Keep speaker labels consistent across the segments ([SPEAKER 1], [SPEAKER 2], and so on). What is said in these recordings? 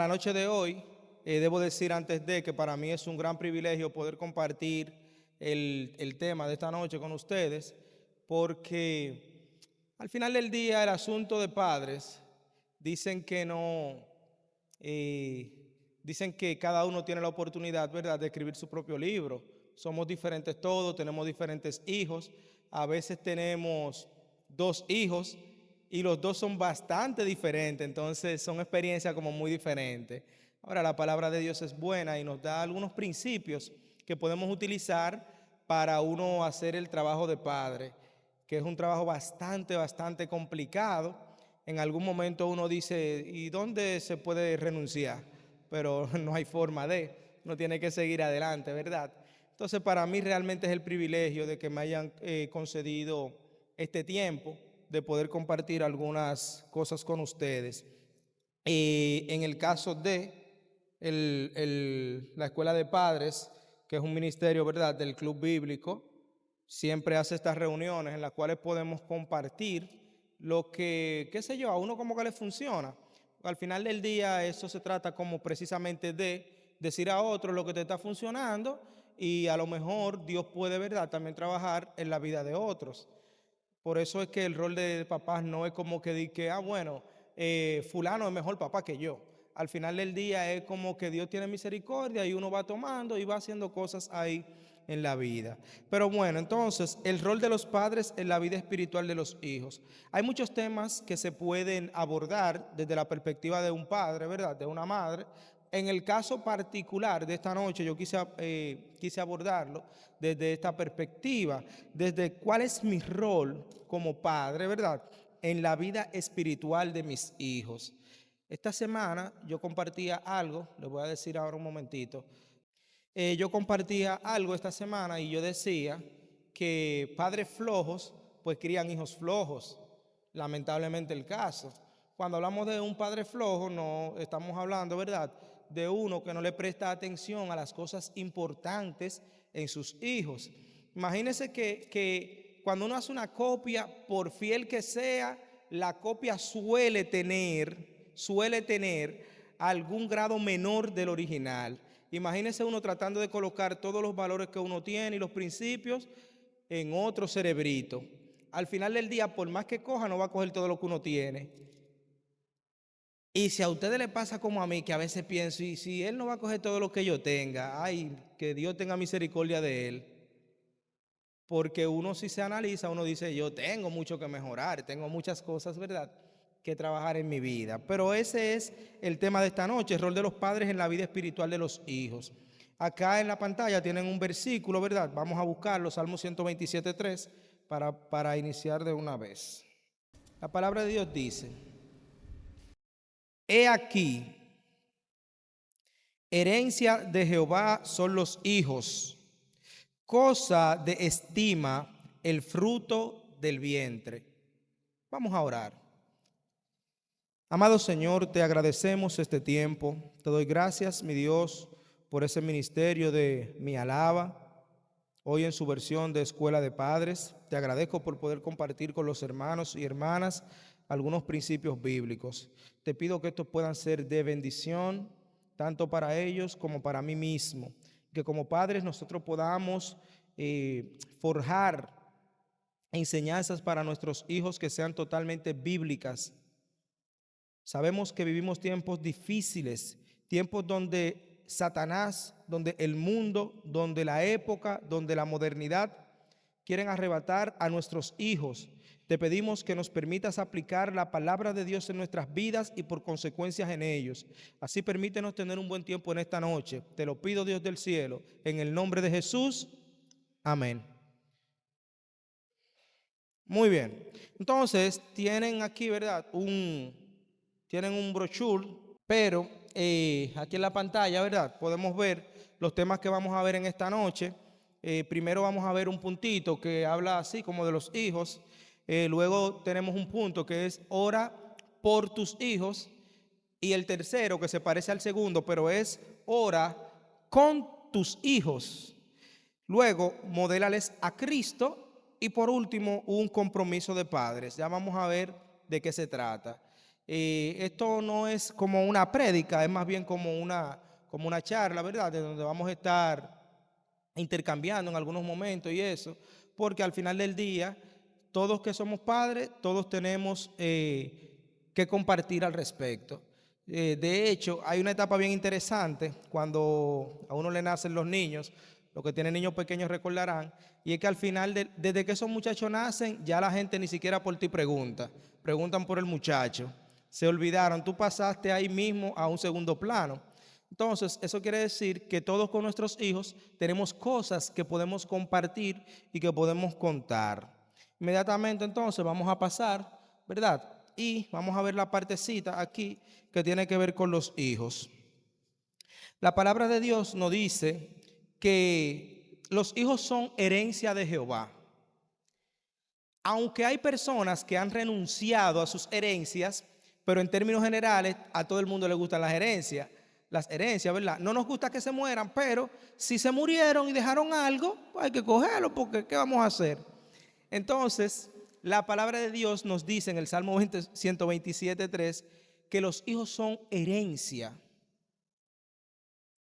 [SPEAKER 1] La noche de hoy, debo decir antes de que para mí es un gran privilegio poder compartir el tema de esta noche con ustedes, porque al final del día el asunto de padres dicen que no, dicen que cada uno tiene la oportunidad, ¿verdad?, de escribir su propio libro. Somos diferentes todos, tenemos diferentes hijos, a veces tenemos dos hijos y los dos son bastante diferentes, entonces son experiencias como muy diferentes. Ahora, la palabra de Dios es buena y nos da algunos principios que podemos utilizar para uno hacer el trabajo de padre, que es un trabajo bastante complicado. En algún momento uno dice, ¿y dónde se puede renunciar? Pero no hay forma de, uno tiene que seguir adelante, ¿verdad? Entonces, para mí realmente es el privilegio de que me hayan concedido este tiempo de poder compartir algunas cosas con ustedes. En el caso de la Escuela de Padres, que es un ministerio, ¿verdad?, del Club Bíblico, siempre hace estas reuniones en las cuales podemos compartir lo que, qué sé yo, a uno como que le funciona. Al final del día eso se trata como precisamente de decir a otro lo que te está funcionando y a lo mejor Dios puede, ¿verdad?, también trabajar en la vida de otros. Por eso es que el rol de papás no es como que di que, bueno, fulano es mejor papá que yo. Al final del día es como que Dios tiene misericordia y uno va tomando y va haciendo cosas ahí en la vida. Pero bueno, entonces, el rol de los padres en la vida espiritual de los hijos. Hay muchos temas que se pueden abordar desde la perspectiva de un padre, ¿verdad?, de una madre. En el caso particular de esta noche, yo quise abordarlo desde esta perspectiva, desde cuál es mi rol como padre, ¿verdad?, en la vida espiritual de mis hijos. Esta semana yo compartía algo, les voy a decir ahora un momentito. Yo compartía algo esta semana y yo decía que padres flojos pues crían hijos flojos, lamentablemente el caso. Cuando hablamos de un padre flojo no estamos hablando, ¿verdad?, de uno que no le presta atención a las cosas importantes en sus hijos. Imagínense que cuando uno hace una copia, por fiel que sea, la copia suele tener algún grado menor del original. Imagínese uno tratando de colocar todos los valores que uno tiene y los principios en otro cerebrito. Al final del día, por más que coja, no va a coger todo lo que uno tiene. Y si a ustedes les pasa como a mí, que a veces pienso, y si él no va a coger todo lo que yo tenga, ay, que Dios tenga misericordia de él. Porque uno si se analiza, uno dice, yo tengo mucho que mejorar, tengo muchas cosas, ¿verdad?, que trabajar en mi vida. Pero ese es el tema de esta noche, el rol de los padres en la vida espiritual de los hijos. Acá en la pantalla tienen un versículo, ¿verdad? Vamos a buscarlo, Salmo 127:3, para iniciar de una vez. La palabra de Dios dice, he aquí, herencia de Jehová son los hijos, cosa de estima el fruto del vientre. Vamos a orar. Amado Señor, te agradecemos este tiempo. Te doy gracias, mi Dios, por ese ministerio de Mi Alaba, hoy en su versión de Escuela de Padres. Te agradezco por poder compartir con los hermanos y hermanas algunos principios bíblicos. Te pido que estos puedan ser de bendición, tanto para ellos como para mí mismo. Que como padres nosotros podamos forjar enseñanzas para nuestros hijos que sean totalmente bíblicas. Sabemos que vivimos tiempos difíciles, tiempos donde Satanás, donde el mundo, donde la época, donde la modernidad quieren arrebatar a nuestros hijos. Te pedimos que nos permitas aplicar la palabra de Dios en nuestras vidas y por consecuencias en ellos. Así permítenos tener un buen tiempo en esta noche. Te lo pido, Dios del cielo, en el nombre de Jesús. Amén. Muy bien. Entonces, tienen aquí, ¿verdad?, tienen un brochure, pero aquí en la pantalla, ¿verdad?, podemos ver los temas que vamos a ver en esta noche. Primero vamos a ver un puntito que habla así como de los hijos. Luego tenemos un punto que es ora por tus hijos. Y el tercero, que se parece al segundo, pero es ora con tus hijos. Luego, modélales a Cristo. Y por último, un compromiso de padres. Ya vamos a ver de qué se trata. Esto no es como una prédica, es más bien como una charla, ¿verdad? De donde vamos a estar intercambiando en algunos momentos y eso, porque al final del día, todos que somos padres, todos tenemos que compartir al respecto. De hecho, hay una etapa bien interesante cuando a uno le nacen los niños, los que tienen niños pequeños recordarán, y es que al final, desde que esos muchachos nacen, ya la gente ni siquiera por ti pregunta, preguntan por el muchacho. Se olvidaron, tú pasaste ahí mismo a un segundo plano. Entonces, eso quiere decir que todos con nuestros hijos tenemos cosas que podemos compartir y que podemos contar. Inmediatamente entonces vamos a pasar, ¿verdad? Y vamos a ver la partecita aquí que tiene que ver con los hijos. La palabra de Dios nos dice que los hijos son herencia de Jehová. Aunque hay personas que han renunciado a sus herencias, pero en términos generales a todo el mundo le gustan las herencias, ¿verdad? No nos gusta que se mueran, pero si se murieron y dejaron algo, pues hay que cogerlo porque ¿qué vamos a hacer? Entonces, la palabra de Dios nos dice en el Salmo 127:3 que los hijos son herencia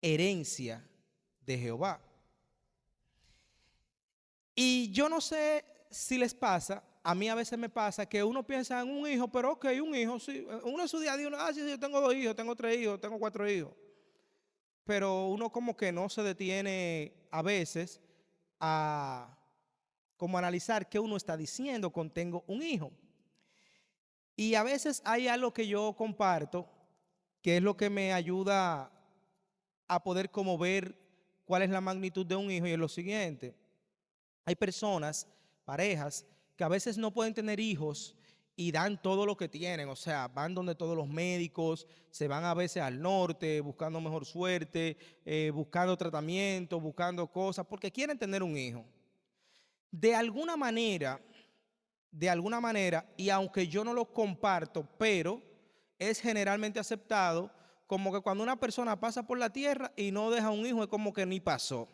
[SPEAKER 1] de Jehová. Y yo no sé si les pasa, a mí a veces me pasa que uno piensa en un hijo, pero ok, un hijo, sí, uno en su día a día, sí, yo tengo 2 hijos, tengo 3 hijos, tengo 4 hijos. Pero uno como que no se detiene a veces a como analizar qué uno está diciendo con tengo un hijo. Y a veces hay algo que yo comparto, que es lo que me ayuda a poder como ver cuál es la magnitud de un hijo, y es lo siguiente. Hay personas, parejas, que a veces no pueden tener hijos y dan todo lo que tienen, o sea, van donde todos los médicos, se van a veces al norte buscando mejor suerte, buscando tratamiento, buscando cosas, porque quieren tener un hijo. De alguna manera, y aunque yo no lo comparto, pero es generalmente aceptado, como que cuando una persona pasa por la tierra y no deja un hijo, es como que ni pasó.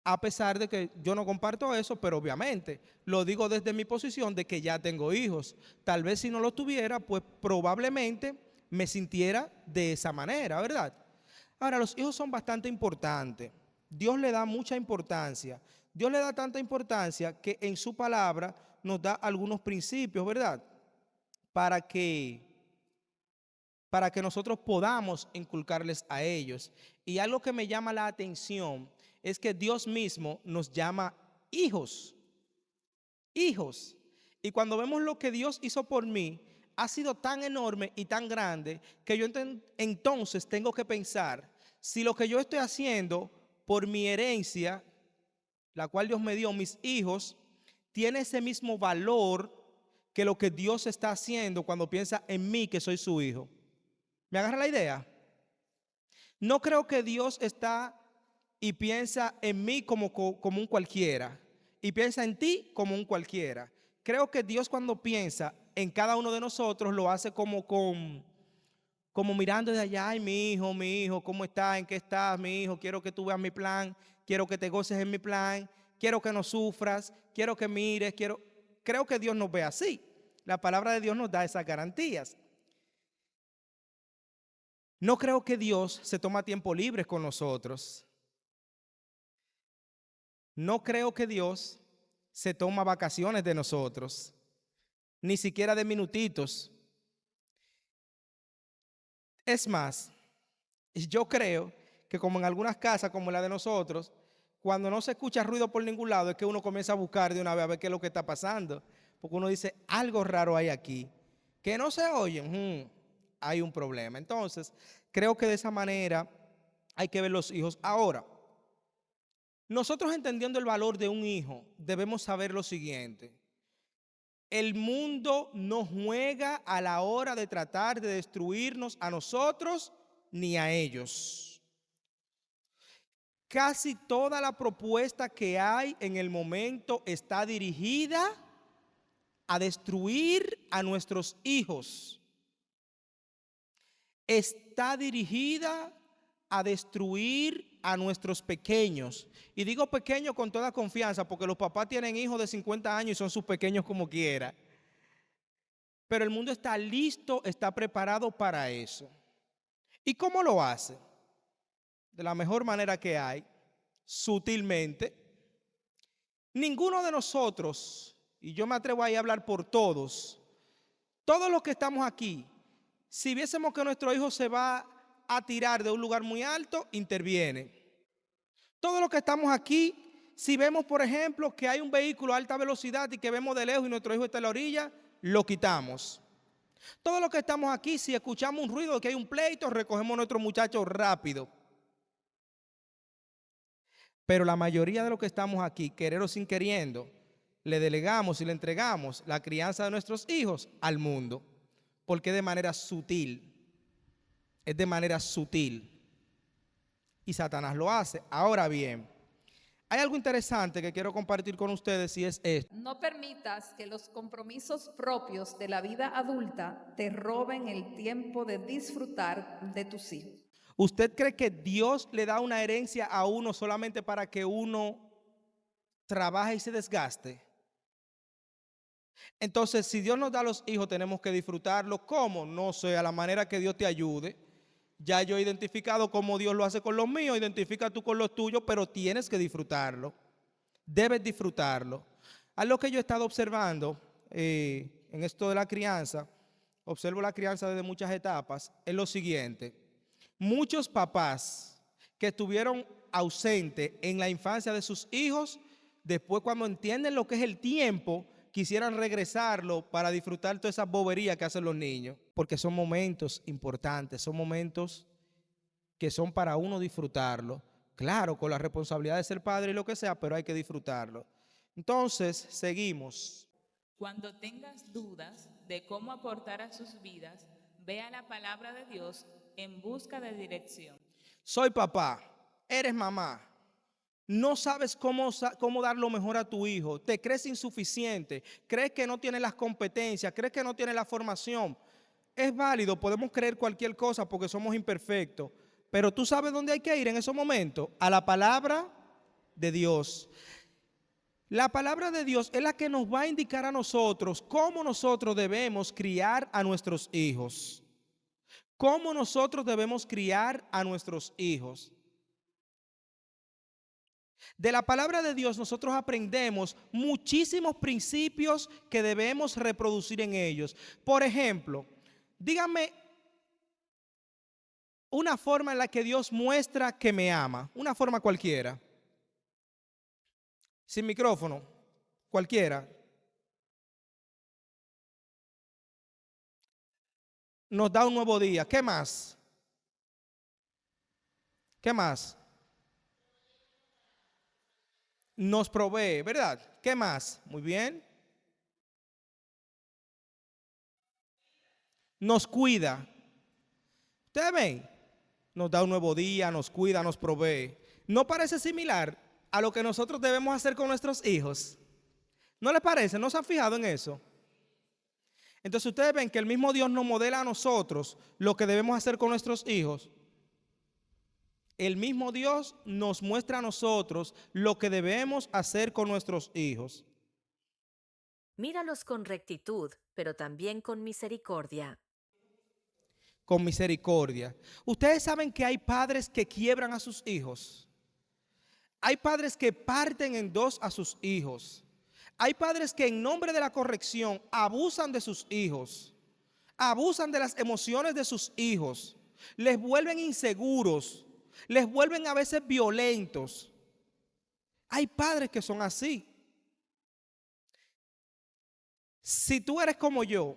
[SPEAKER 1] A pesar de que yo no comparto eso, pero obviamente lo digo desde mi posición de que ya tengo hijos. Tal vez si no lo tuviera, pues probablemente me sintiera de esa manera, ¿verdad? Ahora, los hijos son bastante importantes. Dios le da mucha importancia. Dios le da tanta importancia que en su palabra nos da algunos principios, ¿verdad? Para que, para que nosotros podamos inculcarles a ellos. Y algo que me llama la atención es que Dios mismo nos llama hijos, hijos. Y cuando vemos lo que Dios hizo por mí, ha sido tan enorme y tan grande que yo entonces tengo que pensar si lo que yo estoy haciendo por mi herencia, la cual Dios me dio, mis hijos, tiene ese mismo valor que lo que Dios está haciendo cuando piensa en mí que soy su hijo. ¿Me agarra la idea? No creo que Dios está y piensa en mí como un cualquiera y piensa en ti como un cualquiera. Creo que Dios cuando piensa en cada uno de nosotros lo hace como mirando de allá, ay, mi hijo, ¿cómo estás? ¿En qué estás, mi hijo? Quiero que tú veas mi plan, quiero que te goces en mi plan, quiero que no sufras, quiero que mires, creo que Dios nos ve así. La palabra de Dios nos da esas garantías. No creo que Dios se toma tiempo libre con nosotros. No creo que Dios se toma vacaciones de nosotros, ni siquiera de minutitos. Es más, yo creo que como en algunas casas, como la de nosotros, cuando no se escucha ruido por ningún lado, es que uno comienza a buscar de una vez a ver qué es lo que está pasando. Porque uno dice, algo raro hay aquí. Que no se oyen, hay un problema. Entonces, creo que de esa manera hay que ver los hijos. Ahora, nosotros entendiendo el valor de un hijo, debemos saber lo siguiente. El mundo no juega a la hora de tratar de destruirnos a nosotros ni a ellos. Casi toda la propuesta que hay en el momento está dirigida a destruir a nuestros hijos. Está dirigida a destruir a nuestros pequeños. Y digo pequeños con toda confianza porque los papás tienen hijos de 50 años y son sus pequeños como quiera. pero el mundo está listo, está preparado para eso. ¿Y cómo lo hace? De la mejor manera que hay, sutilmente. Ninguno de nosotros, y yo me atrevo ahí a hablar por todos los que estamos aquí, si viésemos que nuestro hijo se va a tirar de un lugar muy alto, interviene. Todos los que estamos aquí, si vemos, por ejemplo, que hay un vehículo a alta velocidad y que vemos de lejos y nuestro hijo está en la orilla, lo quitamos. Todos los que estamos aquí, si escuchamos un ruido de que hay un pleito, recogemos a nuestros muchachos rápido. Pero la mayoría de los que estamos aquí, querer o sin queriendo, le delegamos y le entregamos la crianza de nuestros hijos al mundo, porque es de manera sutil, es de manera sutil. Y Satanás lo hace. Ahora bien, hay algo interesante que quiero compartir con ustedes y es esto.
[SPEAKER 2] No permitas que los compromisos propios de la vida adulta te roben el tiempo de disfrutar de tus hijos.
[SPEAKER 1] ¿Usted cree que Dios le da una herencia a uno solamente para que uno trabaje y se desgaste? Entonces, si Dios nos da los hijos, tenemos que disfrutarlos. ¿Cómo? No sé, a la manera que Dios te ayude. Ya yo he identificado cómo Dios lo hace con los míos, identifica tú con los tuyos, pero tienes que disfrutarlo. Debes disfrutarlo. Algo que yo he estado observando en esto de la crianza, observo la crianza desde muchas etapas, es lo siguiente. Muchos papás que estuvieron ausentes en la infancia de sus hijos, después cuando entienden lo que es el tiempo, quisieran regresarlo para disfrutar toda esa bobería que hacen los niños. Porque son momentos importantes, son momentos que son para uno disfrutarlo. Claro, con la responsabilidad de ser padre y lo que sea, pero hay que disfrutarlo. Entonces, seguimos.
[SPEAKER 3] Cuando tengas dudas de cómo aportar a sus vidas, ve a la palabra de Dios en busca de dirección.
[SPEAKER 1] Soy papá, eres mamá, no sabes cómo dar lo mejor a tu hijo, te crees insuficiente, crees que no tienes las competencias, crees que no tienes la formación. Es válido, podemos creer cualquier cosa porque somos imperfectos, pero tú sabes dónde hay que ir en esos momentos, a la palabra de Dios. La palabra de Dios es la que nos va a indicar a nosotros cómo nosotros debemos criar a nuestros hijos. Cómo nosotros debemos criar a nuestros hijos. De la palabra de Dios nosotros aprendemos muchísimos principios que debemos reproducir en ellos. Por ejemplo, dígame una forma en la que Dios muestra que me ama, una forma cualquiera. Sin micrófono, cualquiera. Nos da un nuevo día. ¿Qué más? ¿Qué más? Nos provee, ¿verdad? ¿Qué más? Muy bien. Nos cuida. ¿Ustedes ven? Nos da un nuevo día, nos cuida, nos provee. ¿No parece similar a lo que nosotros debemos hacer con nuestros hijos? ¿No les parece? ¿No se han fijado en eso? Entonces ustedes ven que el mismo Dios nos modela a nosotros lo que debemos hacer con nuestros hijos. El mismo Dios nos muestra a nosotros lo que debemos hacer con nuestros hijos.
[SPEAKER 4] Míralos con rectitud, pero también con misericordia.
[SPEAKER 1] Con misericordia. Ustedes saben que hay padres que quiebran a sus hijos. Hay padres que parten en dos a sus hijos. Hay padres que en nombre de la corrección abusan de sus hijos. Abusan de las emociones de sus hijos. Les vuelven inseguros. Les vuelven a veces violentos. Hay padres que son así. Si tú eres como yo,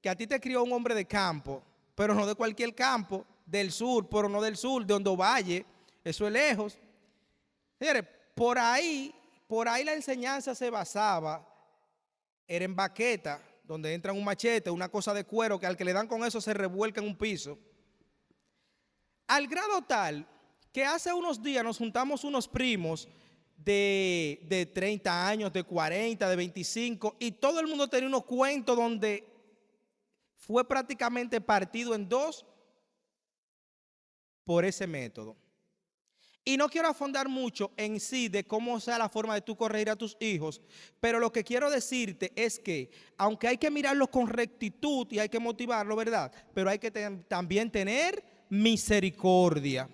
[SPEAKER 1] que a ti te crió un hombre de campo, pero no de cualquier campo, del sur, pero no del sur, de Hondo Valle, eso es lejos. Señores, por ahí la enseñanza se basaba, era en baqueta, donde entra un machete, una cosa de cuero, que al que le dan con eso se revuelca en un piso. Al grado tal que hace unos días nos juntamos unos primos de 30 años, de 40, de 25, y todo el mundo tenía unos cuentos donde fue prácticamente partido en dos por ese método. Y no quiero afondar mucho en sí de cómo sea la forma de tú corregir a tus hijos, pero lo que quiero decirte es que, aunque hay que mirarlo con rectitud y hay que motivarlo, ¿verdad? Pero hay que también tener misericordia.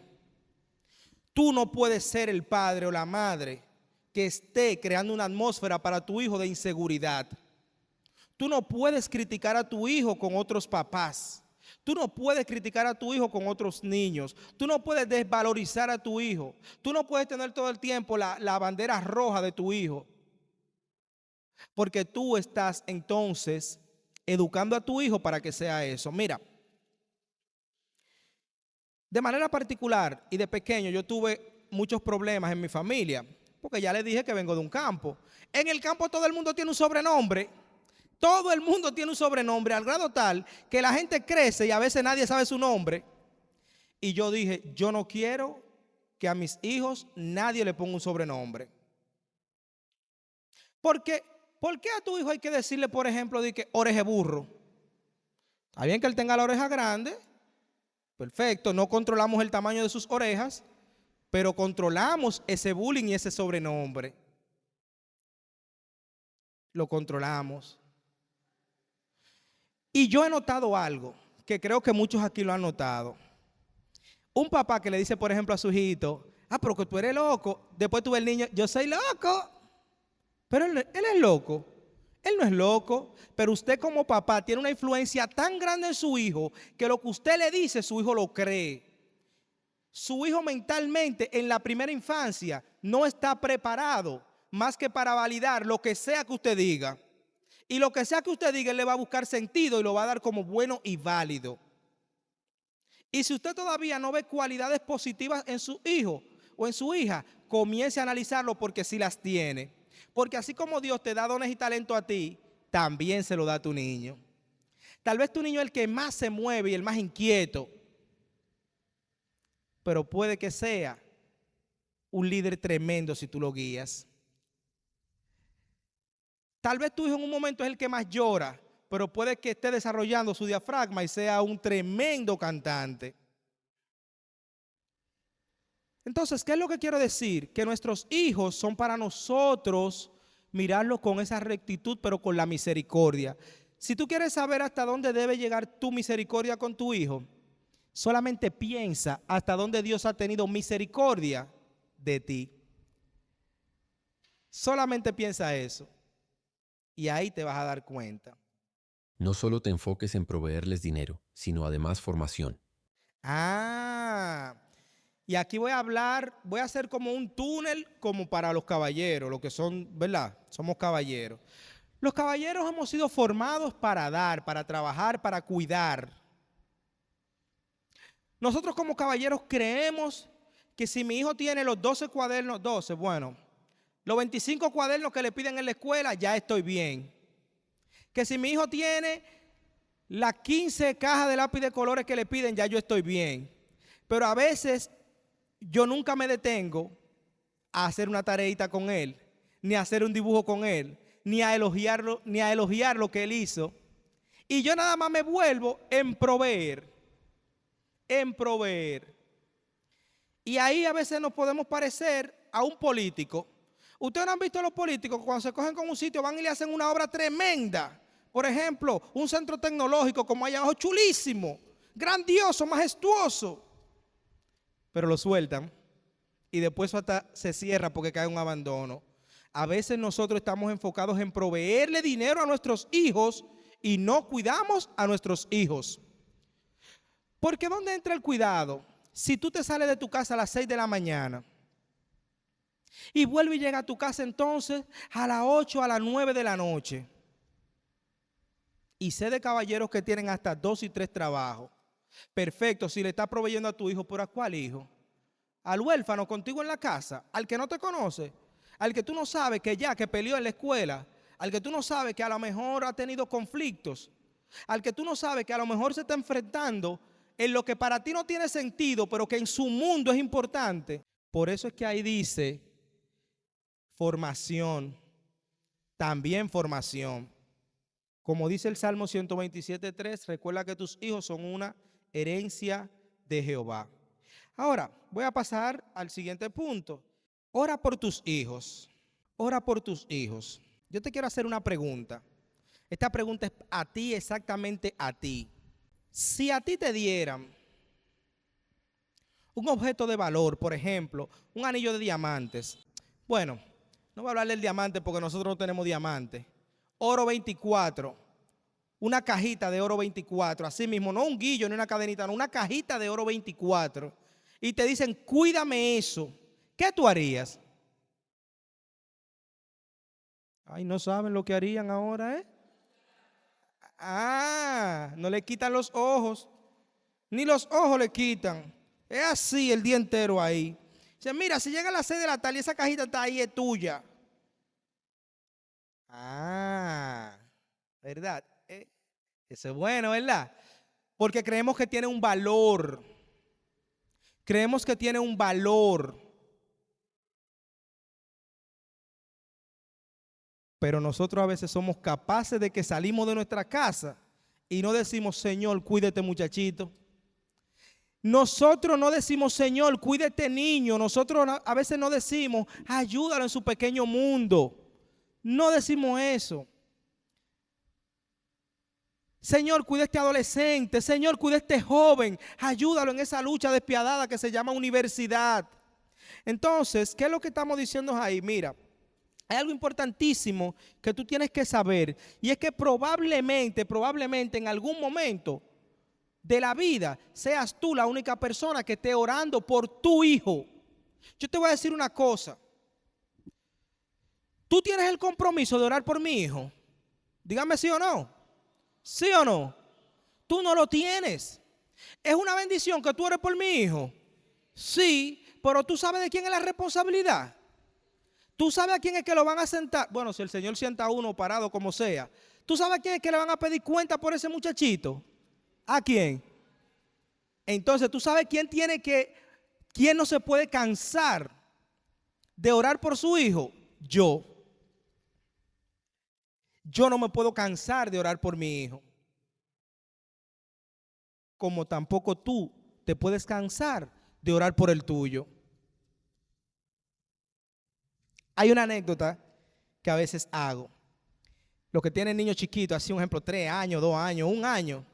[SPEAKER 1] Tú no puedes ser el padre o la madre que esté creando una atmósfera para tu hijo de inseguridad. Tú no puedes criticar a tu hijo con otros papás. Tú no puedes criticar a tu hijo con otros niños. Tú no puedes desvalorizar a tu hijo. Tú no puedes tener todo el tiempo la bandera roja de tu hijo. Porque tú estás entonces educando a tu hijo para que sea eso. Mira, de manera particular y de pequeño yo tuve muchos problemas en mi familia. Porque ya les dije que vengo de un campo. En el campo todo el mundo tiene un sobrenombre. Todo el mundo tiene un sobrenombre al grado tal que la gente crece y a veces nadie sabe su nombre. Y yo dije, yo no quiero que a mis hijos nadie le ponga un sobrenombre. Porque, ¿por qué a tu hijo hay que decirle, por ejemplo, de que orejeburro? Está bien que él tenga la oreja grande, perfecto, no controlamos el tamaño de sus orejas, pero controlamos ese bullying y ese sobrenombre. Lo controlamos. Y yo he notado algo, que creo que muchos aquí lo han notado. Un papá que le dice, por ejemplo, a su hijito, pero que tú eres loco. Después tú ves el niño, yo soy loco. Pero él es loco. Él no es loco, pero usted como papá tiene una influencia tan grande en su hijo que lo que usted le dice, su hijo lo cree. Su hijo mentalmente en la primera infancia no está preparado más que para validar lo que sea que usted diga. Y lo que sea que usted diga, él le va a buscar sentido y lo va a dar como bueno y válido. Y si usted todavía no ve cualidades positivas en su hijo o en su hija, comience a analizarlo porque sí las tiene. Porque así como Dios te da dones y talento a ti, también se lo da a tu niño. Tal vez tu niño es el que más se mueve y el más inquieto, pero puede que sea un líder tremendo si tú lo guías. Tal vez tu hijo en un momento es el que más llora, pero puede que esté desarrollando su diafragma y sea un tremendo cantante. Entonces, ¿qué es lo que quiero decir? Que nuestros hijos son para nosotros mirarlos con esa rectitud, pero con la misericordia. Si tú quieres saber hasta dónde debe llegar tu misericordia con tu hijo, solamente piensa hasta dónde Dios ha tenido misericordia de ti. Solamente piensa eso. Y ahí te vas a dar cuenta.
[SPEAKER 5] No solo te enfoques en proveerles dinero, sino además formación.
[SPEAKER 1] Y aquí voy a hacer como un túnel como para los caballeros, los que son, ¿verdad? Somos caballeros. Los caballeros hemos sido formados para dar, para trabajar, para cuidar. Nosotros como caballeros creemos que si mi hijo tiene los 12 cuadernos, los 25 cuadernos que le piden en la escuela, ya estoy bien. Que si mi hijo tiene las 15 cajas de lápiz de colores que le piden, ya yo estoy bien. Pero a veces yo nunca me detengo a hacer una tareita con él, ni a hacer un dibujo con él, ni a elogiarlo, ni a elogiar lo que él hizo. Y yo nada más me vuelvo en proveer. Y ahí a veces nos podemos parecer a un político. Ustedes no han visto a los políticos cuando se cogen con un sitio, van y le hacen una obra tremenda. Por ejemplo, un centro tecnológico como allá abajo, chulísimo, grandioso, majestuoso. Pero lo sueltan y después hasta se cierra porque cae un abandono. A veces nosotros estamos enfocados en proveerle dinero a nuestros hijos y no cuidamos a nuestros hijos. Porque ¿dónde entra el cuidado? Si tú te sales de tu casa a las 6 de la mañana y vuelves y llegas a tu casa entonces a las 8, a las 9 de la noche. Y sé de caballeros que tienen hasta 2 y 3 trabajos. Perfecto, si le estás proveyendo a tu hijo, ¿pero a cuál hijo? Al huérfano contigo en la casa, al que no te conoce, al que tú no sabes que peleó en la escuela, al que tú no sabes que a lo mejor ha tenido conflictos, al que tú no sabes que a lo mejor se está enfrentando en lo que para ti no tiene sentido, pero que en su mundo es importante. Por eso es que ahí dice formación, también formación. Como dice el Salmo 127:3, recuerda que tus hijos son una herencia de Jehová. Ahora, voy a pasar al siguiente punto. Ora por tus hijos. Ora por tus hijos. Yo te quiero hacer una pregunta. Esta pregunta es a ti, exactamente a ti. Si a ti te dieran un objeto de valor, por ejemplo, un anillo de diamantes. Bueno, no voy a hablar del diamante porque nosotros no tenemos diamantes. Oro 24, una cajita de oro 24, así mismo, no un guillo ni una cadenita, no, una cajita de oro 24. Y te dicen, cuídame eso. ¿Qué tú harías? Ay, no saben lo que harían ahora, ¿eh? No le quitan los ojos, ni los ojos le quitan. Es así el día entero ahí. Dice, mira, si llega a las 6 de la tarde y esa cajita está ahí, es tuya. ¿Verdad? Eso es bueno, ¿verdad? Porque creemos que tiene un valor. Creemos que tiene un valor. Pero nosotros a veces somos capaces de que salimos de nuestra casa y no decimos, Señor, cuídate muchachito. Nosotros no decimos, Señor, cuídate niño. Nosotros a veces no decimos, ayúdalo en su pequeño mundo. No decimos eso. Señor, cuida a este adolescente. Señor, cuida a este joven. Ayúdalo en esa lucha despiadada que se llama universidad. Entonces, ¿qué es lo que estamos diciendo ahí? Mira, hay algo importantísimo que tú tienes que saber. Y es que probablemente en algún momento de la vida seas tú la única persona que esté orando por tu hijo. Yo te voy a decir una cosa. ¿Tú tienes el compromiso de orar por mi hijo? Dígame sí o no. ¿Sí o no? Tú no lo tienes. ¿Es una bendición que tú ores por mi hijo? Sí, pero tú sabes de quién es la responsabilidad. ¿Tú sabes a quién es que lo van a sentar? Bueno, si el Señor sienta a uno parado como sea. ¿Tú sabes a quién es que le van a pedir cuenta por ese muchachito? ¿A quién? Entonces, ¿tú sabes quién no se puede cansar de orar por su hijo? Yo. Yo no me puedo cansar de orar por mi hijo. Como tampoco tú te puedes cansar de orar por el tuyo. Hay una anécdota que a veces hago. Los que tienen niños chiquitos, así un ejemplo, 3 años, 2 años, 1 año,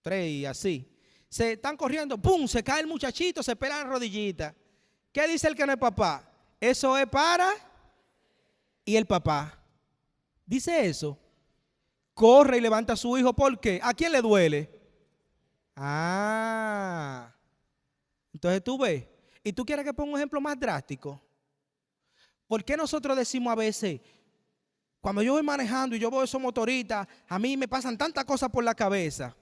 [SPEAKER 1] 3 y así. Se están corriendo, ¡pum! Se cae el muchachito, se pela la rodillita. ¿Qué dice el que no es papá? Eso es para... Y el papá dice eso. Corre y levanta a su hijo. ¿Por qué? ¿A quién le duele? Entonces tú ves. ¿Y tú quieres que ponga un ejemplo más drástico? ¿Por qué nosotros decimos a veces, cuando yo voy manejando y yo veo esos motoristas, a mí me pasan tantas cosas por la cabeza?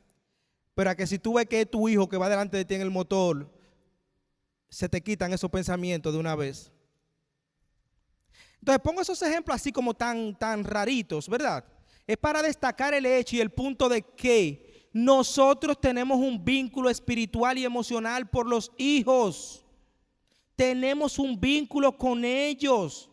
[SPEAKER 1] Pero a que si tú ves que es tu hijo que va delante de ti en el motor, se te quitan esos pensamientos de una vez. Entonces pongo esos ejemplos así como tan raritos, ¿verdad? Es para destacar el hecho y el punto de que nosotros tenemos un vínculo espiritual y emocional por los hijos. Tenemos un vínculo con ellos.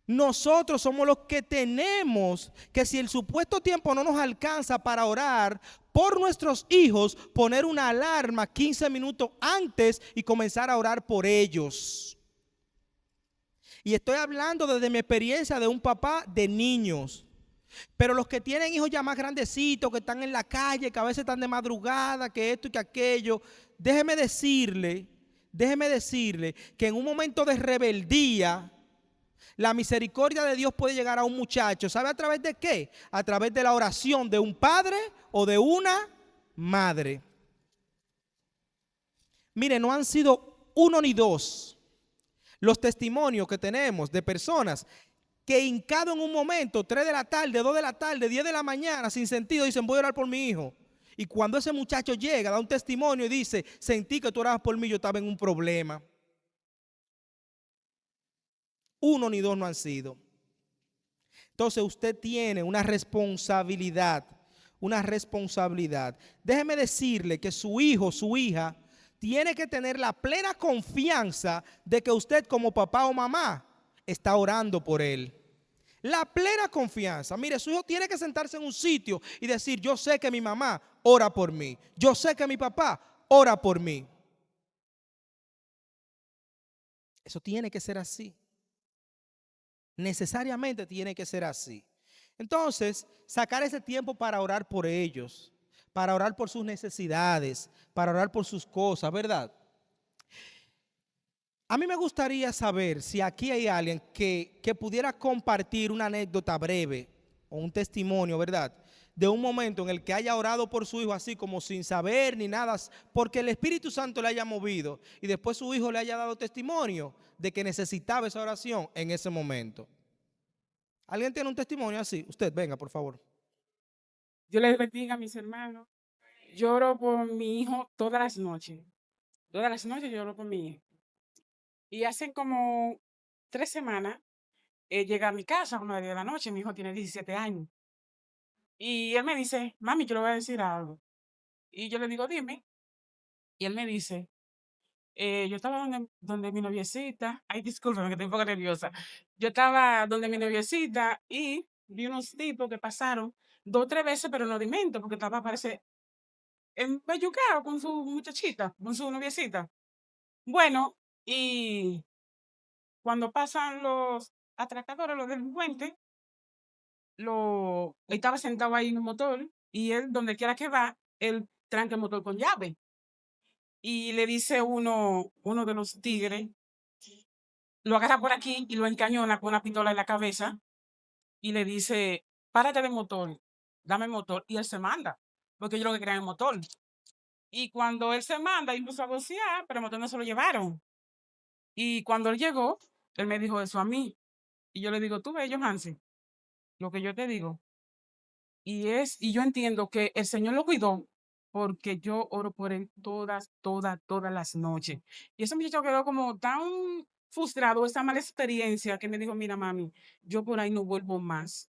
[SPEAKER 1] Nosotros somos los que tenemos que, si el supuesto tiempo no nos alcanza para orar por nuestros hijos, poner una alarma 15 minutos antes y comenzar a orar por ellos. Y estoy hablando desde mi experiencia de un papá de niños. Pero los que tienen hijos ya más grandecitos, que están en la calle, que a veces están de madrugada, que esto y que aquello, déjeme decirle que en un momento de rebeldía, la misericordia de Dios puede llegar a un muchacho. ¿Sabe a través de qué? A través de la oración de un padre o de una madre. Mire, no han sido 1 ni 2 los testimonios que tenemos de personas que hincado en un momento, 3 de la tarde, 2 de la tarde, 10 de la mañana, sin sentido, dicen, voy a orar por mi hijo. Y cuando ese muchacho llega, da un testimonio y dice, sentí que tú orabas por mí, yo estaba en un problema. 1 ni 2 no han sido. Entonces usted tiene una responsabilidad. Déjeme decirle que su hijo, su hija, tiene que tener la plena confianza de que usted como papá o mamá está orando por él. La plena confianza. Mire, su hijo tiene que sentarse en un sitio y decir, yo sé que mi mamá ora por mí. Yo sé que mi papá ora por mí. Eso tiene que ser así. Necesariamente tiene que ser así. Entonces, sacar ese tiempo para orar por ellos, para orar por sus necesidades, para orar por sus cosas, ¿verdad? A mí me gustaría saber si aquí hay alguien que pudiera compartir una anécdota breve o un testimonio, ¿verdad? De un momento en el que haya orado por su hijo así como sin saber ni nada, porque el Espíritu Santo le haya movido y después su hijo le haya dado testimonio de que necesitaba esa oración en ese momento. ¿Alguien tiene un testimonio así? Usted, venga, por favor.
[SPEAKER 6] Dios les bendiga a mis hermanos. Yo oro por mi hijo todas las noches. Todas las noches yo oro por mi hijo. Y hace como 3 semanas, llega a mi casa a 9 de la noche. Mi hijo tiene 17 años. Y él me dice, mami, yo le voy a decir algo. Y yo le digo, dime. Y él me dice, yo estaba donde mi noviecita. Ay, discúlpame que estoy un poco nerviosa. Yo estaba donde mi noviecita y vi unos tipos que pasaron 2 o 3 veces, pero no di mente, porque estaba, parece, empellucado con su muchachita, con su noviecita. Bueno, y cuando pasan los atracadores, los delincuentes, él estaba sentado ahí en un motor y él, donde quiera que va, él tranca el motor con llave. Y le dice uno de los tigres, lo agarra por aquí y lo encañona con una pistola en la cabeza y le dice, párate del motor, dame el motor. Y él se manda, porque ellos lo que querían el motor. Y cuando él se manda, incluso a vocear, pero el motor no se lo llevaron. Y cuando él llegó, él me dijo eso a mí. Y yo le digo, tú ves, Johansi, lo que yo te digo. Y yo entiendo que el Señor lo cuidó porque yo oro por él todas las noches. Y ese muchacho quedó como tan frustrado, esa mala experiencia, que me dijo, mira, mami, yo por ahí no vuelvo más.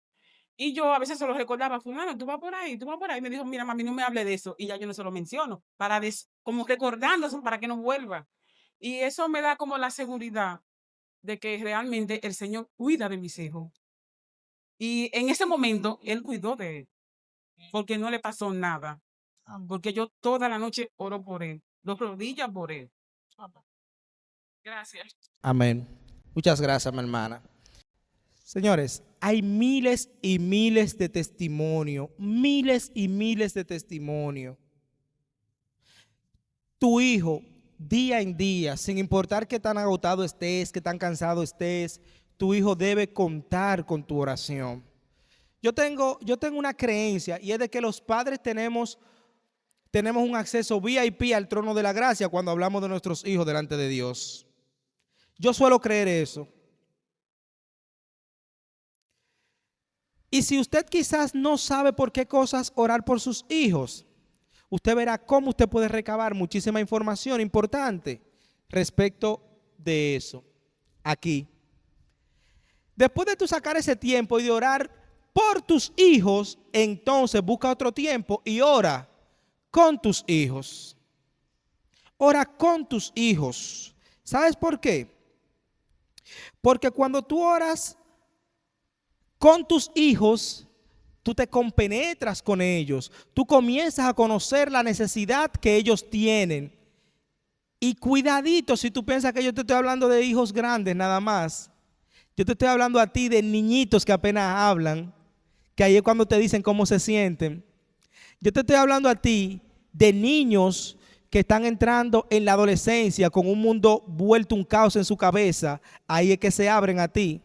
[SPEAKER 6] Y yo a veces se lo recordaba, fulano, tú vas por ahí, tú vas por ahí. Me dijo, mira, mami, no me hable de eso. Y ya yo no se lo menciono, como recordándose para que no vuelva. Y eso me da como la seguridad de que realmente el Señor cuida de mis hijos. Y en ese momento, Él cuidó de él, porque no le pasó nada. Porque yo toda la noche oro por él, dos rodillas por él. Gracias.
[SPEAKER 1] Amén. Muchas gracias, mi hermana. Señores, hay miles y miles de testimonios, miles y miles de testimonios. Tu hijo, día en día, sin importar qué tan agotado estés, qué tan cansado estés, tu hijo debe contar con tu oración. Yo tengo una creencia y es de que los padres tenemos un acceso VIP al trono de la gracia cuando hablamos de nuestros hijos delante de Dios. Yo suelo creer eso. Y si usted quizás no sabe por qué cosas orar por sus hijos, usted verá cómo usted puede recabar muchísima información importante respecto de eso. Aquí. Después de tú sacar ese tiempo y de orar por tus hijos, entonces busca otro tiempo y ora con tus hijos. Ora con tus hijos. ¿Sabes por qué? Porque cuando tú oras con tus hijos, tú te compenetras con ellos. Tú comienzas a conocer la necesidad que ellos tienen. Y cuidadito si tú piensas que yo te estoy hablando de hijos grandes nada más. Yo te estoy hablando a ti de niñitos que apenas hablan, que ahí es cuando te dicen cómo se sienten. Yo te estoy hablando a ti de niños que están entrando en la adolescencia con un mundo vuelto un caos en su cabeza. Ahí es que se abren a ti.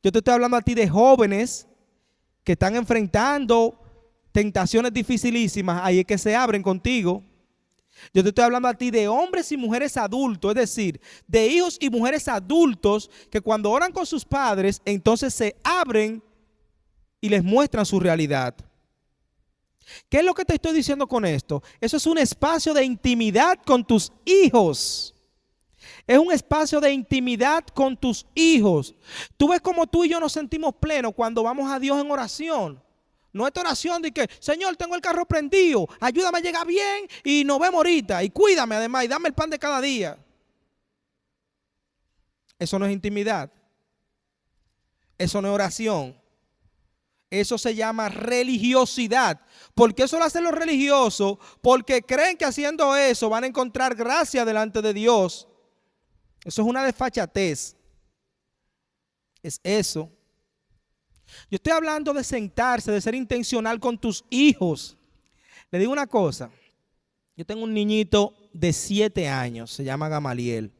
[SPEAKER 1] Yo te estoy hablando a ti de jóvenes que están enfrentando tentaciones dificilísimas. Ahí es que se abren contigo. Yo te estoy hablando a ti de hombres y mujeres adultos, es decir, de hijos y mujeres adultos que cuando oran con sus padres, entonces se abren y les muestran su realidad. ¿Qué es lo que te estoy diciendo con esto? Eso es un espacio de intimidad con tus hijos. Es un espacio de intimidad con tus hijos. Tú ves como tú y yo nos sentimos plenos cuando vamos a Dios en oración. No es oración de que, Señor, tengo el carro prendido, ayúdame a llegar bien y nos vemos ahorita. Y cuídame además y dame el pan de cada día. Eso no es intimidad. Eso no es oración. Eso se llama religiosidad. ¿Por qué eso lo hacen los religiosos? Porque creen que haciendo eso van a encontrar gracia delante de Dios. Eso es una desfachatez. Es eso. Yo estoy hablando de sentarse, de ser intencional con tus hijos. Le digo una cosa. Yo tengo un niñito de 7 años, se llama Gamaliel.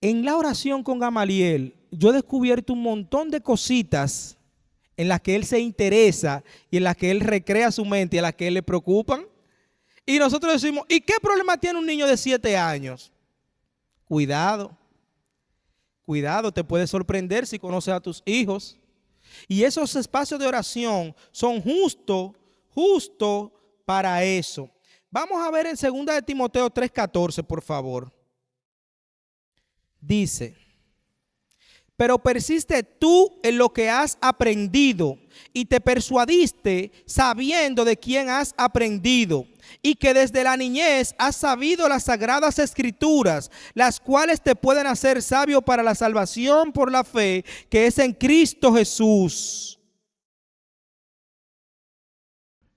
[SPEAKER 1] En la oración con Gamaliel, yo he descubierto un montón de cositas en las que él se interesa y en las que él recrea su mente y en las que él le preocupan. Y nosotros decimos, ¿y qué problema tiene un niño de 7 años? Cuidado, cuidado, te puede sorprender si conoces a tus hijos. Y esos espacios de oración son justo para eso. Vamos a ver en 2 de Timoteo 3:14, por favor. Dice: pero persiste tú en lo que has aprendido y te persuadiste sabiendo de quién has aprendido y que desde la niñez has sabido las sagradas escrituras, las cuales te pueden hacer sabio para la salvación por la fe que es en Cristo Jesús.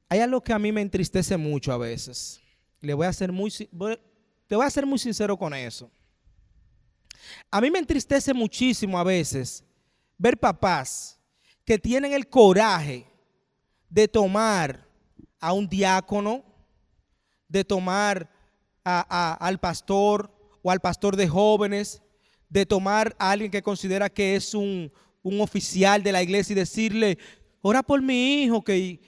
[SPEAKER 1] Hay algo que a mí me entristece mucho a veces. Te voy a ser muy sincero con eso. A mí me entristece muchísimo a veces ver papás que tienen el coraje de tomar a un diácono, de tomar al pastor o al pastor de jóvenes, de tomar a alguien que considera que es un oficial de la iglesia y decirle: ora por mi hijo, que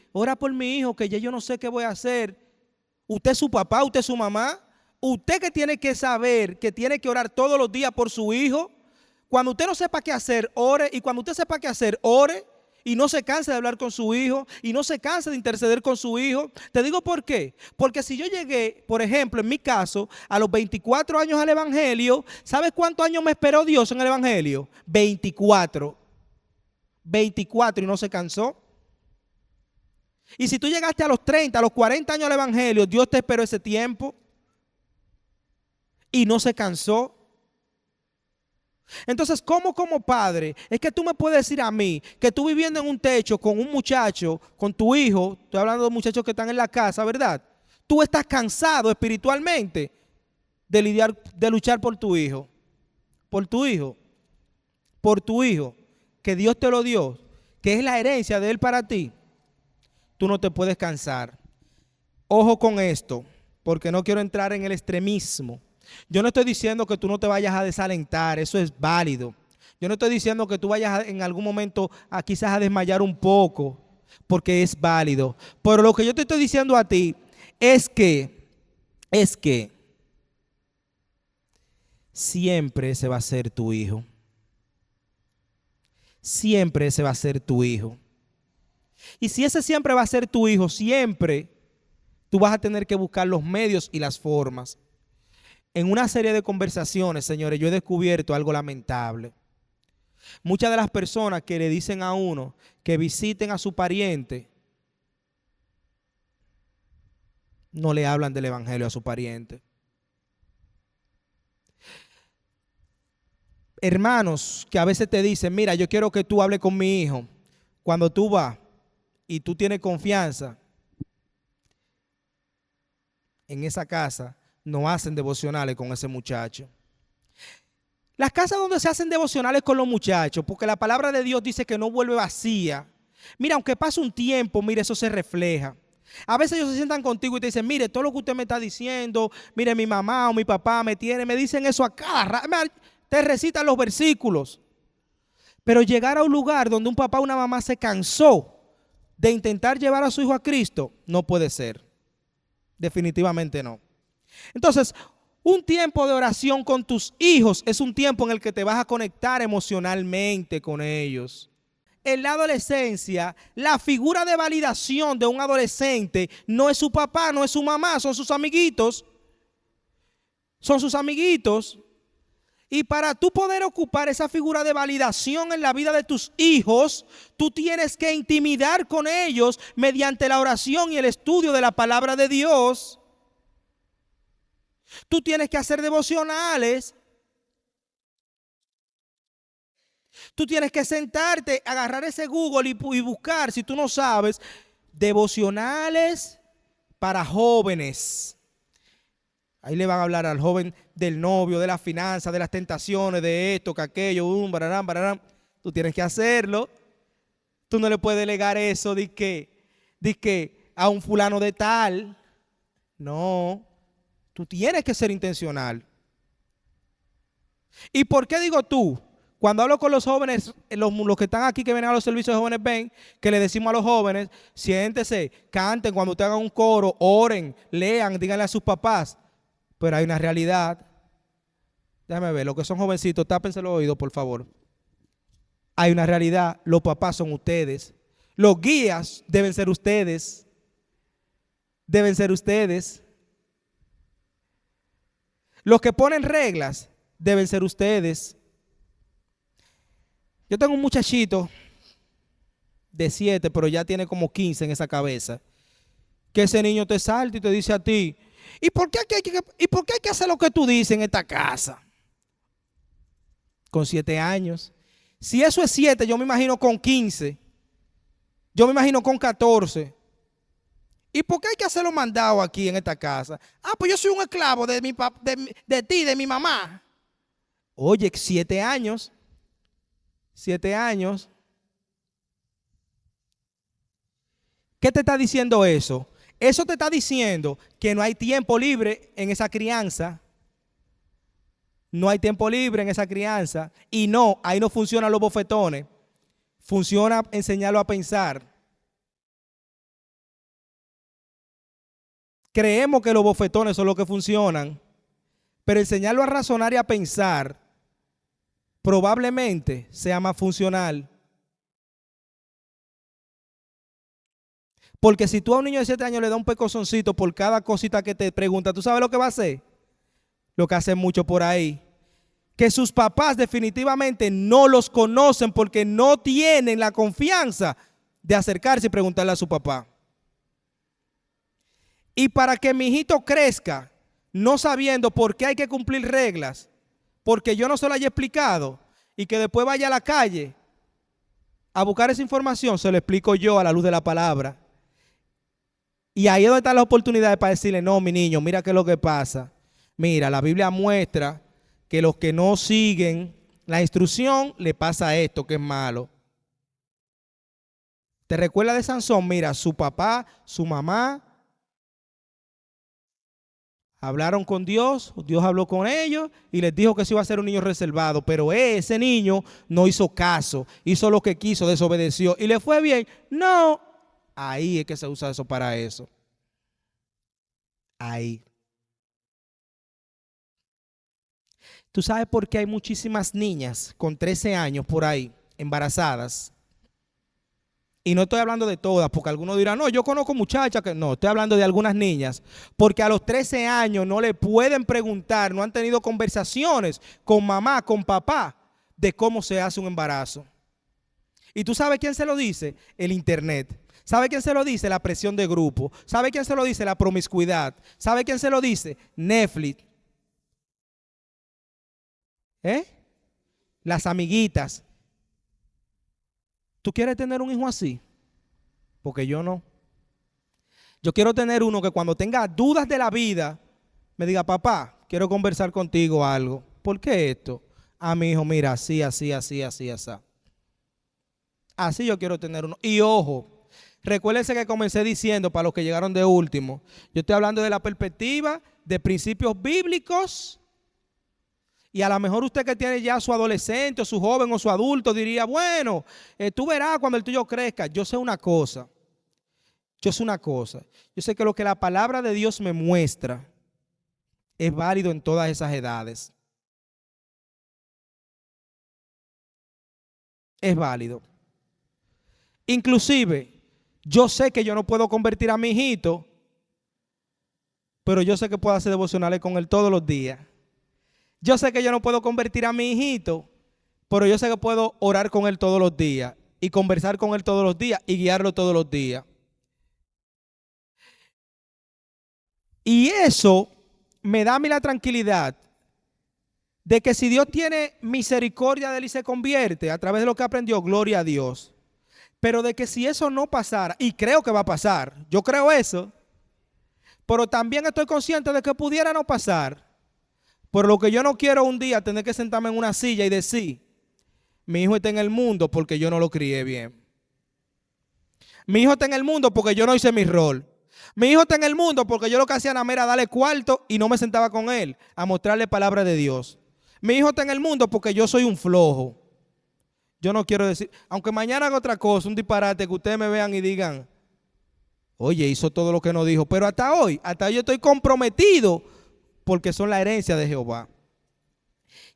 [SPEAKER 1] ya yo no sé qué voy a hacer. Usted es su papá, usted es su mamá. Usted que tiene que saber, que tiene que orar todos los días por su hijo. Cuando usted no sepa qué hacer, ore. Y cuando usted sepa qué hacer, ore. Y no se canse de hablar con su hijo. Y no se canse de interceder con su hijo. Te digo por qué. Porque si yo llegué, por ejemplo, en mi caso, a los 24 años al evangelio, ¿sabes cuántos años me esperó Dios en el evangelio? 24. 24 y no se cansó. Y si tú llegaste a los 30, a los 40 años al evangelio, Dios te esperó ese tiempo y no se cansó. Entonces, ¿cómo como padre es que tú me puedes decir a mí que tú viviendo en un techo con un muchacho, con tu hijo, estoy hablando de muchachos que están en la casa, ¿verdad? Tú estás cansado espiritualmente de luchar por tu hijo, que Dios te lo dio, que es la herencia de Él para ti. Tú no te puedes cansar. Ojo con esto, porque no quiero entrar en el extremismo. Yo no estoy diciendo que tú no te vayas a desalentar, eso es válido. Yo no estoy diciendo que tú vayas en algún momento quizás a desmayar un poco, porque es válido. Pero lo que yo te estoy diciendo a ti es que siempre ese va a ser tu hijo. Siempre ese va a ser tu hijo. Y si ese siempre va a ser tu hijo, siempre tú vas a tener que buscar los medios y las formas. En una serie de conversaciones, señores, yo he descubierto algo lamentable. Muchas de las personas que le dicen a uno que visiten a su pariente, no le hablan del evangelio a su pariente. Hermanos que a veces te dicen: mira, yo quiero que tú hables con mi hijo. Cuando tú vas y tú tienes confianza en esa casa, no hacen devocionales con ese muchacho. Las casas donde se hacen devocionales con los muchachos, porque la palabra de Dios dice que no vuelve vacía. Mira, aunque pase un tiempo, mire, eso se refleja. A veces ellos se sientan contigo y te dicen: mire, todo lo que usted me está diciendo, mire, mi mamá o mi papá me dicen eso a cada rato. Te recitan los versículos. Pero llegar a un lugar donde un papá o una mamá se cansó de intentar llevar a su hijo a Cristo, no puede ser. Definitivamente no. Entonces, un tiempo de oración con tus hijos es un tiempo en el que te vas a conectar emocionalmente con ellos. En la adolescencia, la figura de validación de un adolescente no es su papá, no es su mamá, son sus amiguitos. Son sus amiguitos. Y para tú poder ocupar esa figura de validación en la vida de tus hijos, tú tienes que intimidar con ellos mediante la oración y el estudio de la palabra de Dios. Tú tienes que hacer devocionales. Tú tienes que sentarte, agarrar ese Google y buscar, si tú no sabes, devocionales para jóvenes. Ahí le van a hablar al joven del novio, de las finanzas, de las tentaciones, de esto, que aquello, bararán, bararán. Tú tienes que hacerlo. Tú no le puedes delegar eso de que a un fulano de tal. No, tú tienes que ser intencional. ¿Y por qué digo tú? Cuando hablo con los jóvenes, los que están aquí, que vienen a los servicios de jóvenes, ven que le decimos a los jóvenes, siéntese, canten, cuando usted haga un coro, oren, lean, díganle a sus papás. Pero hay una realidad. Déjame ver, los que son jovencitos, tápense los oídos, por favor. Hay una realidad, los papás son ustedes. Los guías deben ser ustedes. Deben ser ustedes. Los que ponen reglas deben ser ustedes. Yo tengo un muchachito de 7, pero ya tiene como 15 en esa cabeza. Que ese niño te salta y te dice a ti, ¿y por qué hay que hacer lo que tú dices en esta casa? Con 7 años. Si eso es 7, yo me imagino con 15. Yo me imagino con 14. ¿Y por qué hay que hacer los mandados aquí en esta casa? Ah, pues yo soy un esclavo de ti, de mi mamá. Oye, 7 años. 7 años. ¿Qué te está diciendo eso? Eso te está diciendo que no hay tiempo libre en esa crianza. No hay tiempo libre en esa crianza. Y no, ahí no funcionan los bofetones. Funciona enseñarlo a pensar. Creemos que los bofetones son los que funcionan. Pero enseñarlo a razonar y a pensar probablemente sea más funcional. Porque si tú a un niño de 7 años le das un pecosoncito por cada cosita que te pregunta, ¿tú sabes lo que va a hacer? Lo que hacen mucho por ahí. Que sus papás definitivamente no los conocen porque no tienen la confianza de acercarse y preguntarle a su papá. Y para que mi hijito crezca no sabiendo por qué hay que cumplir reglas, porque yo no se lo haya explicado y que después vaya a la calle a buscar esa información, se lo explico yo a la luz de la palabra. Y ahí es donde están las oportunidades para decirle, no, mi niño, mira qué es lo que pasa. Mira, la Biblia muestra que los que no siguen la instrucción le pasa esto que es malo. ¿Te recuerdas de Sansón? Mira, su papá, su mamá hablaron con Dios, Dios habló con ellos y les dijo que se iba a ser un niño reservado, pero ese niño no hizo caso, hizo lo que quiso, desobedeció y le fue bien. No, ahí es que se usa eso para eso. Ahí. ¿Tú sabes por qué hay muchísimas niñas con 13 años por ahí, embarazadas? Y no estoy hablando de todas, porque algunos dirán, no, yo conozco muchachas que no, estoy hablando de algunas niñas, porque a los 13 años no le pueden preguntar, no han tenido conversaciones con mamá, con papá, de cómo se hace un embarazo. ¿Y tú sabes quién se lo dice? El internet. ¿Sabe quién se lo dice? La presión de grupo. ¿Sabe quién se lo dice? La promiscuidad. ¿Sabe quién se lo dice? Netflix. Las amiguitas. ¿Tú quieres tener un hijo así? Porque yo no. Yo quiero tener uno que cuando tenga dudas de la vida, me diga, papá, quiero conversar contigo algo. ¿Por qué esto? Ah, mi hijo, mira, así, así, así, así, así. Así yo quiero tener uno. Y ojo, recuérdense que comencé diciendo, para los que llegaron de último, yo estoy hablando de la perspectiva de principios bíblicos. Y a lo mejor usted que tiene ya su adolescente o su joven o su adulto diría, bueno, tú verás cuando el tuyo crezca. Yo sé una cosa. Yo sé que lo que la palabra de Dios me muestra es válido en todas esas edades. Es válido. Inclusive, yo sé que yo no puedo convertir a mi hijito, pero yo sé que puedo hacer devocionales con él todos los días. Yo sé que yo no puedo convertir a mi hijito, pero yo sé que puedo orar con él todos los días y conversar con él todos los días y guiarlo todos los días. Y eso me da a mí la tranquilidad de que si Dios tiene misericordia de él y se convierte a través de lo que aprendió, gloria a Dios. Pero de que si eso no pasara, y creo que va a pasar, yo creo eso, pero también estoy consciente de que pudiera no pasar. Por lo que yo no quiero un día tener que sentarme en una silla y decir, mi hijo está en el mundo porque yo no lo crié bien. Mi hijo está en el mundo porque yo no hice mi rol. Mi hijo está en el mundo porque yo lo que hacía nada más era darle cuarto y no me sentaba con él a mostrarle palabra de Dios. Mi hijo está en el mundo porque yo soy un flojo. Yo no quiero decir, aunque mañana haga otra cosa, un disparate, que ustedes me vean y digan, oye, hizo todo lo que nos dijo. Pero hasta hoy yo estoy comprometido porque son la herencia de Jehová.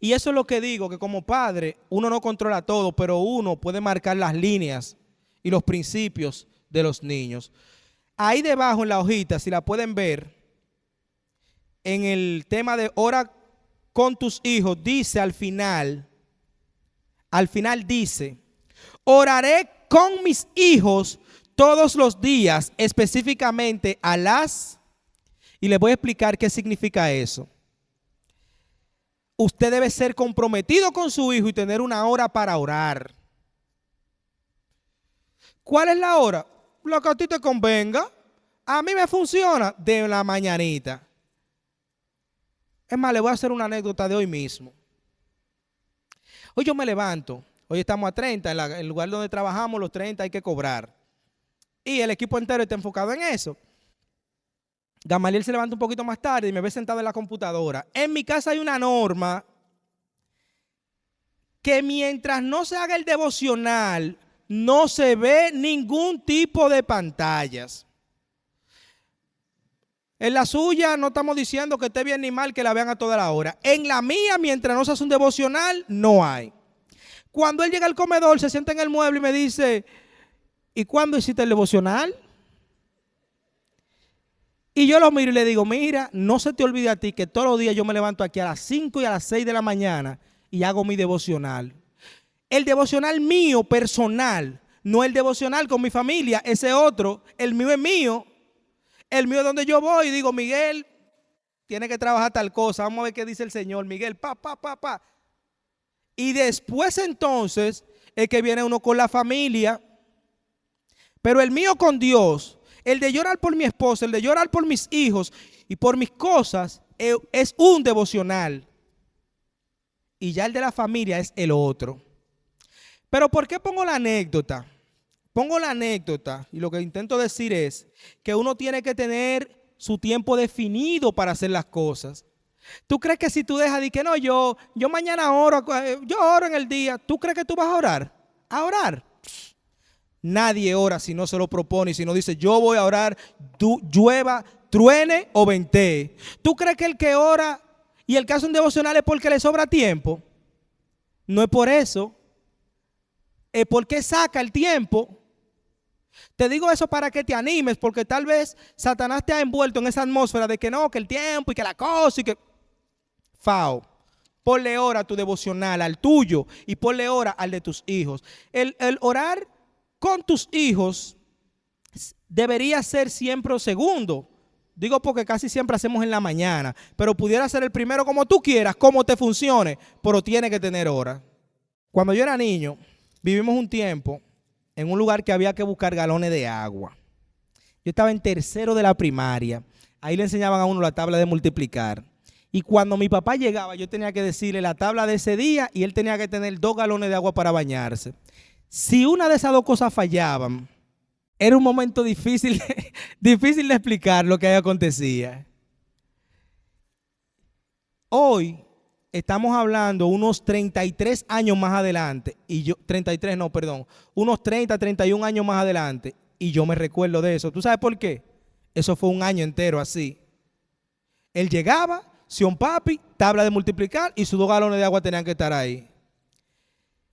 [SPEAKER 1] Y eso es lo que digo, que como padre uno no controla todo, pero uno puede marcar las líneas y los principios de los niños. Ahí debajo en la hojita, si la pueden ver, en el tema de ora con tus hijos, dice al final dice, oraré con mis hijos todos los días, específicamente a las, y les voy a explicar qué significa eso. Usted debe ser comprometido con su hijo y tener una hora para orar. ¿Cuál es la hora? Lo que a ti te convenga. A mí me funciona de la mañanita. Es más, le voy a hacer una anécdota de hoy mismo. Hoy yo me levanto, hoy estamos a 30, en el lugar donde trabajamos los 30 hay que cobrar. Y el equipo entero está enfocado en eso. Gamaliel se levanta un poquito más tarde y me ve sentado en la computadora. En mi casa hay una norma que mientras no se haga el devocional, no se ve ningún tipo de pantallas. En la suya no estamos diciendo que esté bien ni mal que la vean a toda la hora. En la mía, mientras no se hace un devocional, no hay. Cuando él llega al comedor, se sienta en el mueble y me dice, ¿y cuándo hiciste el devocional? Y yo lo miro y le digo, mira, no se te olvide a ti que todos los días yo me levanto aquí a las 5 y a las 6 de la mañana y hago mi devocional. El devocional mío, personal, no el devocional con mi familia, ese otro, el mío es mío. El mío es donde yo voy y digo, Miguel, tiene que trabajar tal cosa, vamos a ver qué dice el Señor. Miguel, pa. Y después entonces es que viene uno con la familia, pero el mío con Dios, el de llorar por mi esposa, el de llorar por mis hijos y por mis cosas, es un devocional. Y ya el de la familia es el otro. Pero ¿por qué pongo la anécdota? Pongo la anécdota y lo que intento decir es que uno tiene que tener su tiempo definido para hacer las cosas. ¿Tú crees que si tú dejas de que no, yo mañana oro, yo oro en el día, ¿tú crees que tú vas a orar? ¿A orar? Nadie ora si no se lo propone y si no dice yo voy a orar, llueva, truene o ventee. ¿Tú crees que el que ora y el que hace un devocional es porque le sobra tiempo? No es por eso. Es porque saca el tiempo. Te digo eso para que te animes, porque tal vez Satanás te ha envuelto en esa atmósfera de que no, que el tiempo y que la cosa y que... Fao, ponle hora a tu devocional, al tuyo, y ponle hora al de tus hijos. El orar con tus hijos debería ser siempre segundo. Digo porque casi siempre hacemos en la mañana, pero pudiera ser el primero como tú quieras, como te funcione, pero tiene que tener hora. Cuando yo era niño, vivimos un tiempo en un lugar que había que buscar galones de agua. Yo estaba en tercero de la primaria. Ahí le enseñaban a uno la tabla de multiplicar. Y cuando mi papá llegaba, yo tenía que decirle la tabla de ese día y él tenía que tener 2 galones de agua para bañarse. Si una de esas dos cosas fallaban, era un momento difícil de explicar lo que ahí acontecía. Hoy estamos hablando unos 33 años más adelante, unos 30, 31 años más adelante, y yo me recuerdo de eso. ¿Tú sabes por qué? Eso fue un año entero así. Él llegaba, Sion Papi, tabla de multiplicar, y sus 2 galones de agua tenían que estar ahí.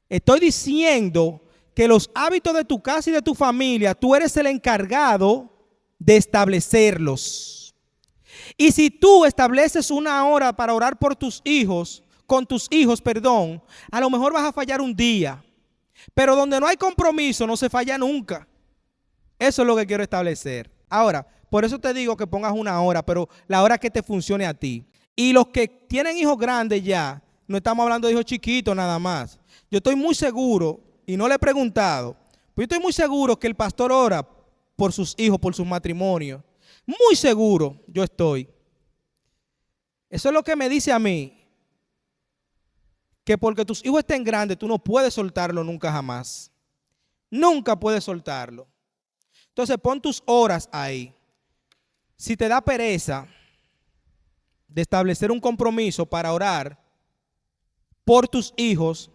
[SPEAKER 1] Estoy diciendo que los hábitos de tu casa y de tu familia, tú eres el encargado de establecerlos. Y si tú estableces una hora para orar por tus hijos, a lo mejor vas a fallar un día. Pero donde no hay compromiso no se falla nunca. Eso es lo que quiero establecer. Ahora, por eso te digo que pongas una hora, pero la hora que te funcione a ti. Y los que tienen hijos grandes ya, no estamos hablando de hijos chiquitos nada más. Yo estoy muy seguro, y no le he preguntado, pero yo estoy muy seguro que el pastor ora por sus hijos, por sus matrimonios. Muy seguro yo estoy. Eso es lo que me dice a mí, que porque tus hijos estén grandes, tú no puedes soltarlo nunca jamás. Nunca puedes soltarlo. Entonces pon tus horas ahí. Si te da pereza de establecer un compromiso para orar por tus hijos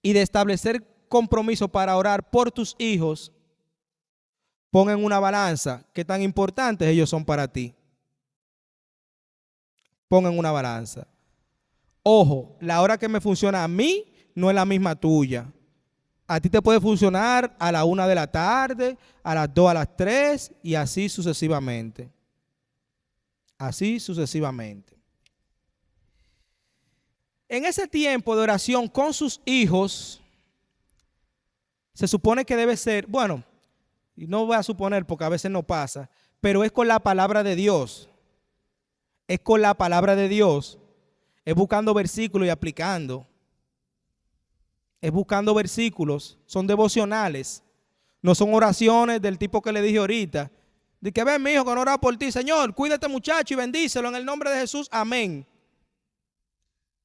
[SPEAKER 1] y de establecer compromiso para orar por tus hijos, pon en una balanza qué tan importantes ellos son para ti. Pon en una balanza. Ojo, la hora que me funciona a mí no es la misma tuya. A ti te puede funcionar a la 1 de la tarde, a las 2, a las 3 y así sucesivamente. Así sucesivamente. En ese tiempo de oración con sus hijos, se supone que debe ser, bueno, y no voy a suponer porque a veces no pasa, pero es con la palabra de Dios. Es con la palabra de Dios. Es buscando versículos y aplicando. Es buscando versículos. Son devocionales. No son oraciones del tipo que le dije ahorita. De que ven, mi hijo, que no ora por ti. Señor, cuida a este muchacho y bendícelo en el nombre de Jesús. Amén.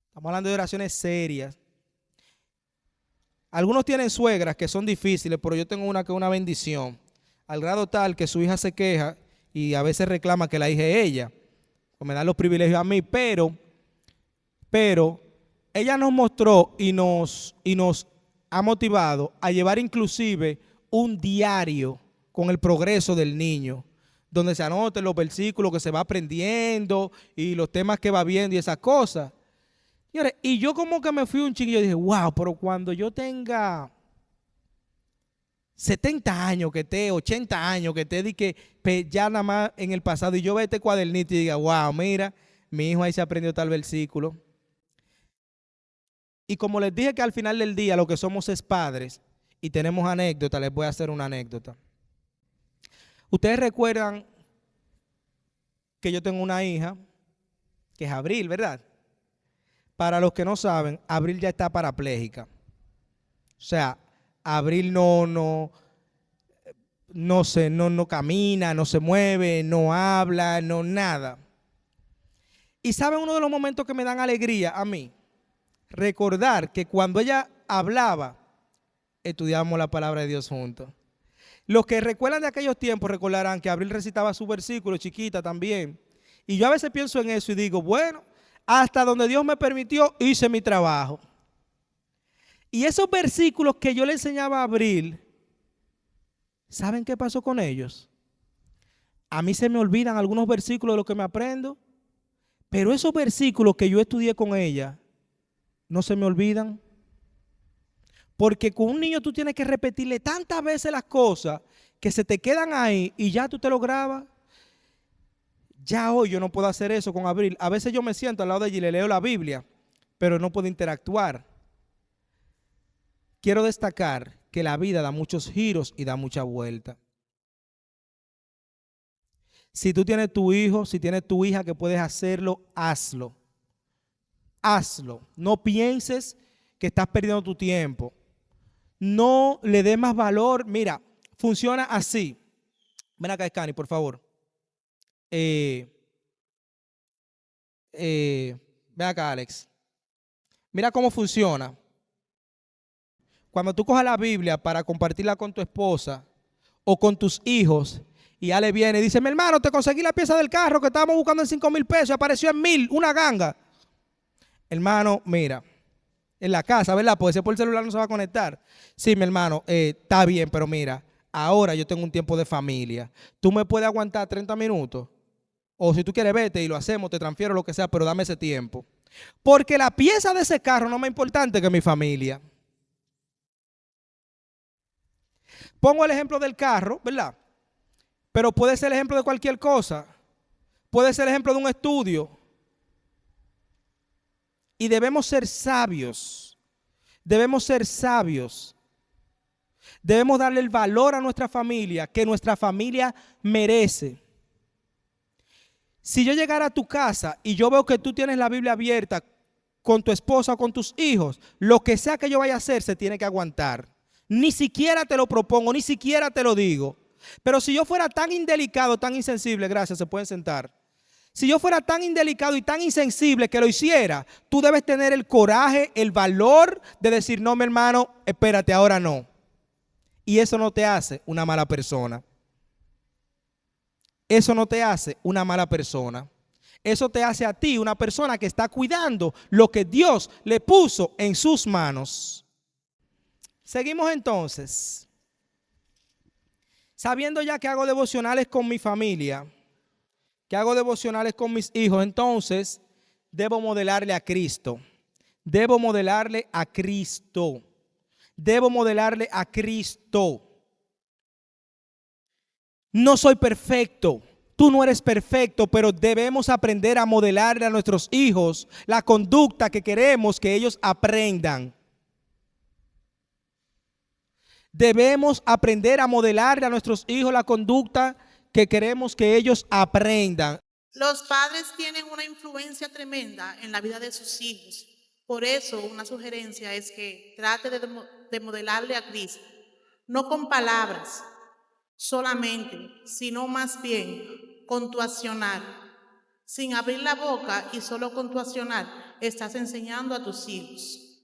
[SPEAKER 1] Estamos hablando de oraciones serias. Algunos tienen suegras que son difíciles, pero yo tengo una que es una bendición. Al grado tal que su hija se queja y a veces reclama que la hija es ella. O me da los privilegios a mí, pero ella nos mostró y nos ha motivado a llevar inclusive un diario con el progreso del niño, donde se anoten los versículos que se va aprendiendo y los temas que va viendo y esas cosas. Señores, y yo como que me fui un chiquillo y dije, wow, pero cuando yo tenga 70 años que esté, 80 años que esté, di que ya nada más en el pasado, y yo vea este cuadernito y diga, wow, mira, mi hijo ahí se aprendió tal versículo. Y como les dije que al final del día lo que somos es padres y tenemos anécdotas, les voy a hacer una anécdota. Ustedes recuerdan que yo tengo una hija que es Abril, ¿verdad? Para los que no saben, Abril ya está parapléjica. O sea, Abril no camina, no se mueve, no habla, no nada. Y ¿saben uno de los momentos que me dan alegría a mí? Recordar que cuando ella hablaba, estudiábamos la palabra de Dios juntos. Los que recuerdan de aquellos tiempos recordarán que Abril recitaba su versículo, chiquita también. Y yo a veces pienso en eso y digo, bueno, hasta donde Dios me permitió, hice mi trabajo. Y esos versículos que yo le enseñaba a Abril, ¿saben qué pasó con ellos? A mí se me olvidan algunos versículos de lo que me aprendo, pero esos versículos que yo estudié con ella, no se me olvidan. Porque con un niño tú tienes que repetirle tantas veces las cosas que se te quedan ahí y ya tú te lo grabas. Ya hoy yo no puedo hacer eso con Abril. A veces yo me siento al lado de ella y le leo la Biblia, pero no puedo interactuar. Quiero destacar que la vida da muchos giros y da mucha vuelta. Si tú tienes tu hijo, si tienes tu hija que puedes hacerlo, hazlo. Hazlo. No pienses que estás perdiendo tu tiempo. No le des más valor. Mira, funciona así. Ven acá, Scani, por favor. Ven acá, Alex. Mira cómo funciona. Cuando tú cojas la Biblia para compartirla con tu esposa o con tus hijos y ya le viene y dice, mi hermano, te conseguí la pieza del carro que estábamos buscando en 5,000 pesos y apareció en 1,000, una ganga. Hermano, mira, en la casa, ¿verdad? Porque ese por el celular no se va a conectar. Sí, mi hermano, está bien, pero mira, ahora yo tengo un tiempo de familia. ¿Tú me puedes aguantar 30 minutos? O si tú quieres, vete y lo hacemos, te transfiero lo que sea, pero dame ese tiempo. Porque la pieza de ese carro no es más importante que mi familia. Pongo el ejemplo del carro, ¿verdad? Pero puede ser el ejemplo de cualquier cosa. Puede ser el ejemplo de un estudio. Y debemos ser sabios. Debemos ser sabios. Debemos darle el valor a nuestra familia que nuestra familia merece. Si yo llegara a tu casa y yo veo que tú tienes la Biblia abierta con tu esposa o con tus hijos, lo que sea que yo vaya a hacer se tiene que aguantar. Ni siquiera te lo propongo, ni siquiera te lo digo. Pero si yo fuera tan indelicado, tan insensible, gracias, se pueden sentar. Si yo fuera tan indelicado y tan insensible que lo hiciera, tú debes tener el coraje, el valor de decir, no, mi hermano, espérate, ahora no. Y eso no te hace una mala persona. Eso no te hace una mala persona. Eso te hace a ti una persona que está cuidando lo que Dios le puso en sus manos. Seguimos entonces. Sabiendo ya que hago devocionales con mi familia, que hago devocionales con mis hijos, entonces debo modelarle a Cristo. Debo modelarle a Cristo. Debo modelarle a Cristo. No soy perfecto, tú no eres perfecto, pero debemos aprender a modelarle a nuestros hijos la conducta que queremos que ellos aprendan. Debemos aprender a modelarle a nuestros hijos la conducta que queremos que ellos aprendan.
[SPEAKER 7] Los padres tienen una influencia tremenda en la vida de sus hijos. Por eso, una sugerencia es que trate de modelarle a Cristo, no con palabras solamente, sino más bien con tu accionar. Sin abrir la boca y solo con tu accionar, estás enseñando a tus hijos.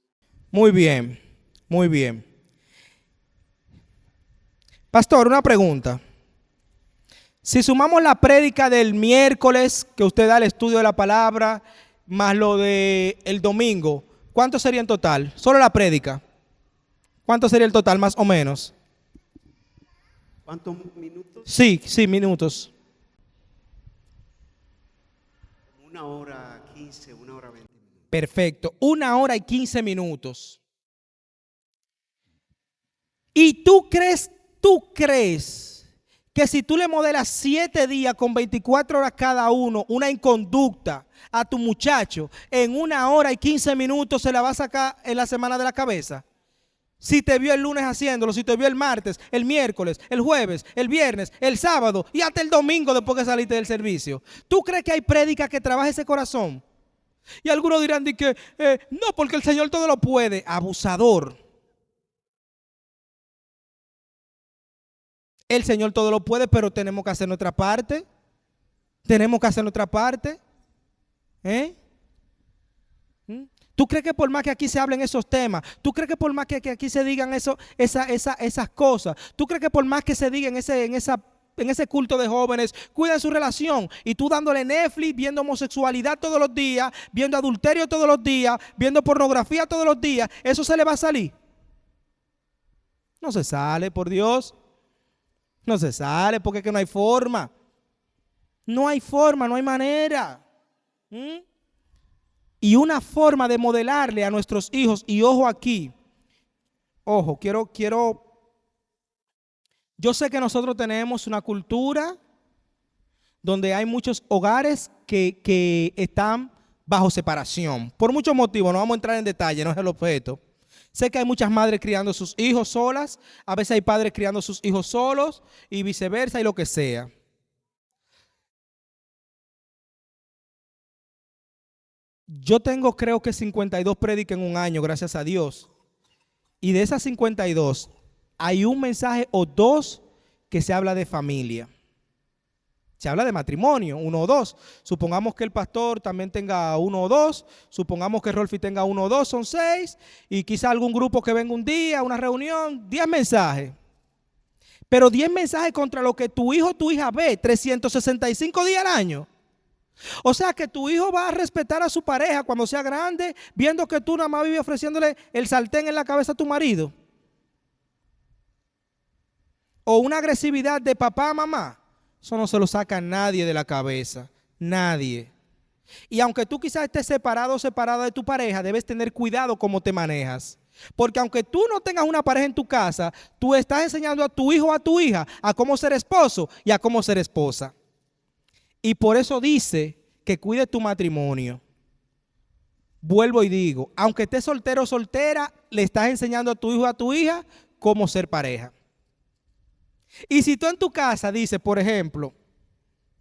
[SPEAKER 1] Muy bien, muy bien. Pastor, una pregunta. Si sumamos la prédica del miércoles, que usted da el estudio de la palabra, más lo del domingo, ¿cuánto sería en total? Solo la prédica. ¿Cuánto sería el total, más o menos?
[SPEAKER 8] ¿Cuántos minutos?
[SPEAKER 1] Sí, minutos.
[SPEAKER 8] 1 hora 15, 1 hora 20 minutos.
[SPEAKER 1] Perfecto, 1 hora y 15 minutos. ¿Y tú crees que si tú le modelas 7 días con 24 horas cada uno, una inconducta a tu muchacho, en 1 hora y 15 minutos se la va a sacar en la semana de la cabeza? Si te vio el lunes haciéndolo, si te vio el martes, el miércoles, el jueves, el viernes, el sábado y hasta el domingo después que saliste del servicio. ¿Tú crees que hay prédica que trabaje ese corazón? Y algunos dirán que no, porque el Señor todo lo puede. Abusador. El Señor todo lo puede, pero tenemos que hacer nuestra parte. Tenemos que hacer nuestra parte. ¿Tú crees que por más que aquí se hablen esos temas, tú crees que por más que aquí se digan esas cosas, tú crees que por más que se digan en ese culto de jóvenes, cuiden su relación, y tú dándole Netflix, viendo homosexualidad todos los días, viendo adulterio todos los días, viendo pornografía todos los días, ¿eso se le va a salir? No se sale, por Dios. No se sale porque es que no hay forma. No hay forma, no hay manera. Y una forma de modelarle a nuestros hijos, y ojo aquí, ojo, yo sé que nosotros tenemos una cultura donde hay muchos hogares que están bajo separación, por muchos motivos, no vamos a entrar en detalle, no es el objeto. Sé que hay muchas madres criando a sus hijos solas, a veces hay padres criando a sus hijos solos y viceversa y lo que sea. Yo tengo creo que 52 prédicas en un año, gracias a Dios. Y de esas 52, hay un mensaje o dos que se habla de familia. Se habla de matrimonio, 1 o 2. Supongamos que el pastor también tenga 1 o 2. Supongamos que Rolfi tenga 1 o 2, son 6. Y quizá algún grupo que venga un día, una reunión, 10 mensajes. Pero 10 mensajes contra lo que tu hijo o tu hija ve 365 días al año. O sea que tu hijo va a respetar a su pareja cuando sea grande, viendo que tú nada más vives ofreciéndole el sartén en la cabeza a tu marido. O una agresividad de papá a mamá. Eso no se lo saca nadie de la cabeza. Nadie. Y aunque tú quizás estés separado o separada de tu pareja, debes tener cuidado cómo te manejas. Porque aunque tú no tengas una pareja en tu casa, tú estás enseñando a tu hijo o a tu hija a cómo ser esposo y a cómo ser esposa. Y por eso dice que cuide tu matrimonio. Vuelvo y digo, aunque estés soltero o soltera, le estás enseñando a tu hijo o a tu hija cómo ser pareja. Y si tú en tu casa dices, por ejemplo,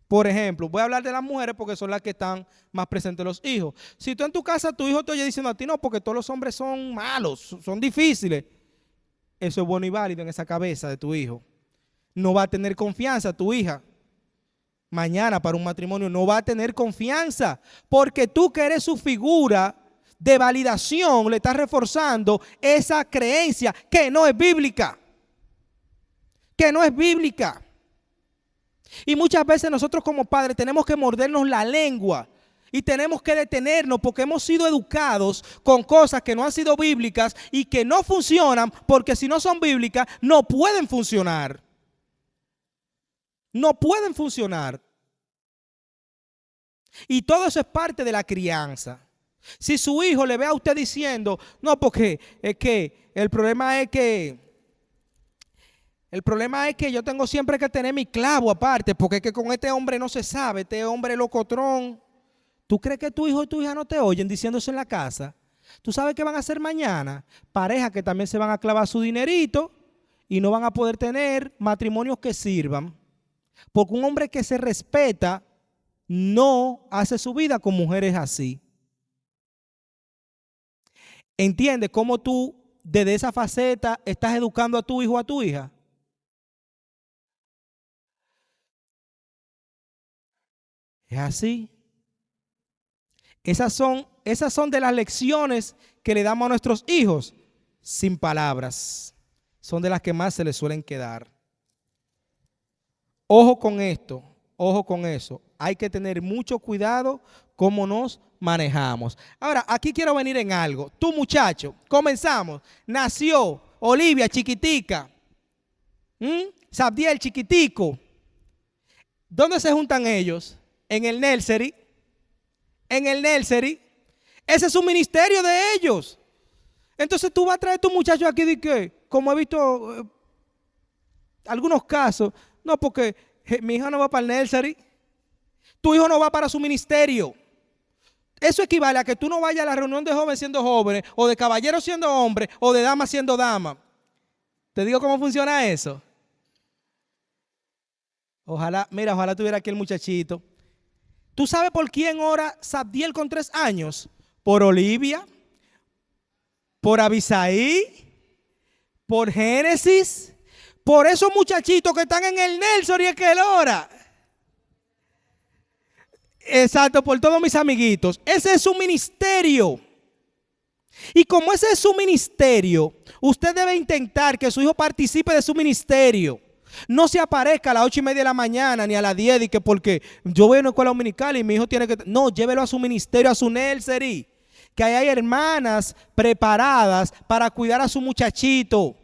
[SPEAKER 1] Por ejemplo, voy a hablar de las mujeres porque son las que están más presentes los hijos. Si tú en tu casa, tu hijo te oye diciendo a ti, no, porque todos los hombres son malos, son difíciles. Eso es bueno y válido en esa cabeza de tu hijo. No va a tener confianza tu hija. Mañana para un matrimonio no va a tener confianza. Porque tú que eres su figura de validación, le estás reforzando esa creencia que no es bíblica. Que no es bíblica. Y muchas veces nosotros como padres tenemos que mordernos la lengua y tenemos que detenernos porque hemos sido educados con cosas que no han sido bíblicas y que no funcionan porque si no son bíblicas no pueden funcionar. No pueden funcionar. Y todo eso es parte de la crianza. Si su hijo le ve a usted diciendo, no, porque es que el problema es que yo tengo siempre que tener mi clavo aparte, porque es que con este hombre no se sabe, este hombre locotrón. ¿Tú crees que tu hijo y tu hija no te oyen diciendo eso en la casa? ¿Tú sabes qué van a hacer mañana? Parejas que también se van a clavar su dinerito y no van a poder tener matrimonios que sirvan. Porque un hombre que se respeta no hace su vida con mujeres así. ¿Entiendes cómo tú desde esa faceta estás educando a tu hijo o a tu hija? Es así. Esas son de las lecciones que le damos a nuestros hijos sin palabras. Son de las que más se les suelen quedar. Ojo con esto, ojo con eso. Hay que tener mucho cuidado cómo nos manejamos. Ahora, aquí quiero venir en algo. Tú, muchacho, comenzamos. Nació Olivia chiquitica. Sabdiel chiquitico. ¿Dónde se juntan ellos? En el nursery. En el nursery. Ese es un ministerio de ellos. Entonces tú vas a traer a tu muchacho aquí de que, como he visto algunos casos, no, porque mi hija no va para el nursery. Tu hijo no va para su ministerio. Eso equivale a que tú no vayas a la reunión de jóvenes siendo jóvenes, o de caballeros siendo hombres, o de damas siendo damas. ¿Te digo cómo funciona eso? Ojalá, mira, ojalá tuviera aquí el muchachito. ¿Tú sabes por quién ora Sabdiel con 3 años? Por Olivia, por Abisaí, por Génesis, por esos muchachitos que están en el Nelson y es que él ora. Exacto, por todos mis amiguitos. Ese es su ministerio. Y como ese es su ministerio, usted debe intentar que su hijo participe de su ministerio. No se aparezca a las 8:30 de la mañana ni a las 10 y que porque yo voy a una escuela dominical y mi hijo tiene que... No, llévelo a su ministerio, a su nursery. Que ahí hay hermanas preparadas para cuidar a su muchachito,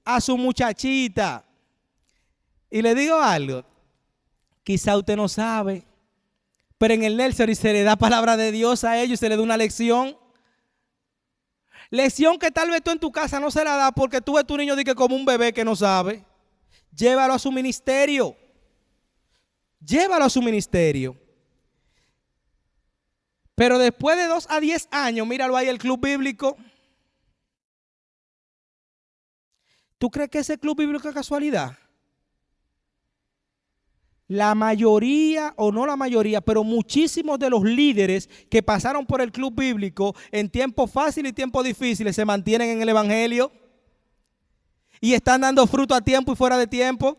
[SPEAKER 1] a su muchachita. Y le digo algo, quizá usted no sabe, pero en el nursery se le da palabra de Dios a ellos y se le da una lección. Lección que tal vez tú en tu casa no se la da porque tú ves tu niño de que como un bebé que no sabe. Llévalo a su ministerio. Llévalo a su ministerio. Pero después de 2 a 10 años, míralo ahí, el club bíblico. ¿Tú crees que ese club bíblico es casualidad? La mayoría, o no la mayoría, pero muchísimos de los líderes que pasaron por el club bíblico en tiempos fáciles y tiempos difíciles se mantienen en el evangelio y están dando fruto a tiempo y fuera de tiempo.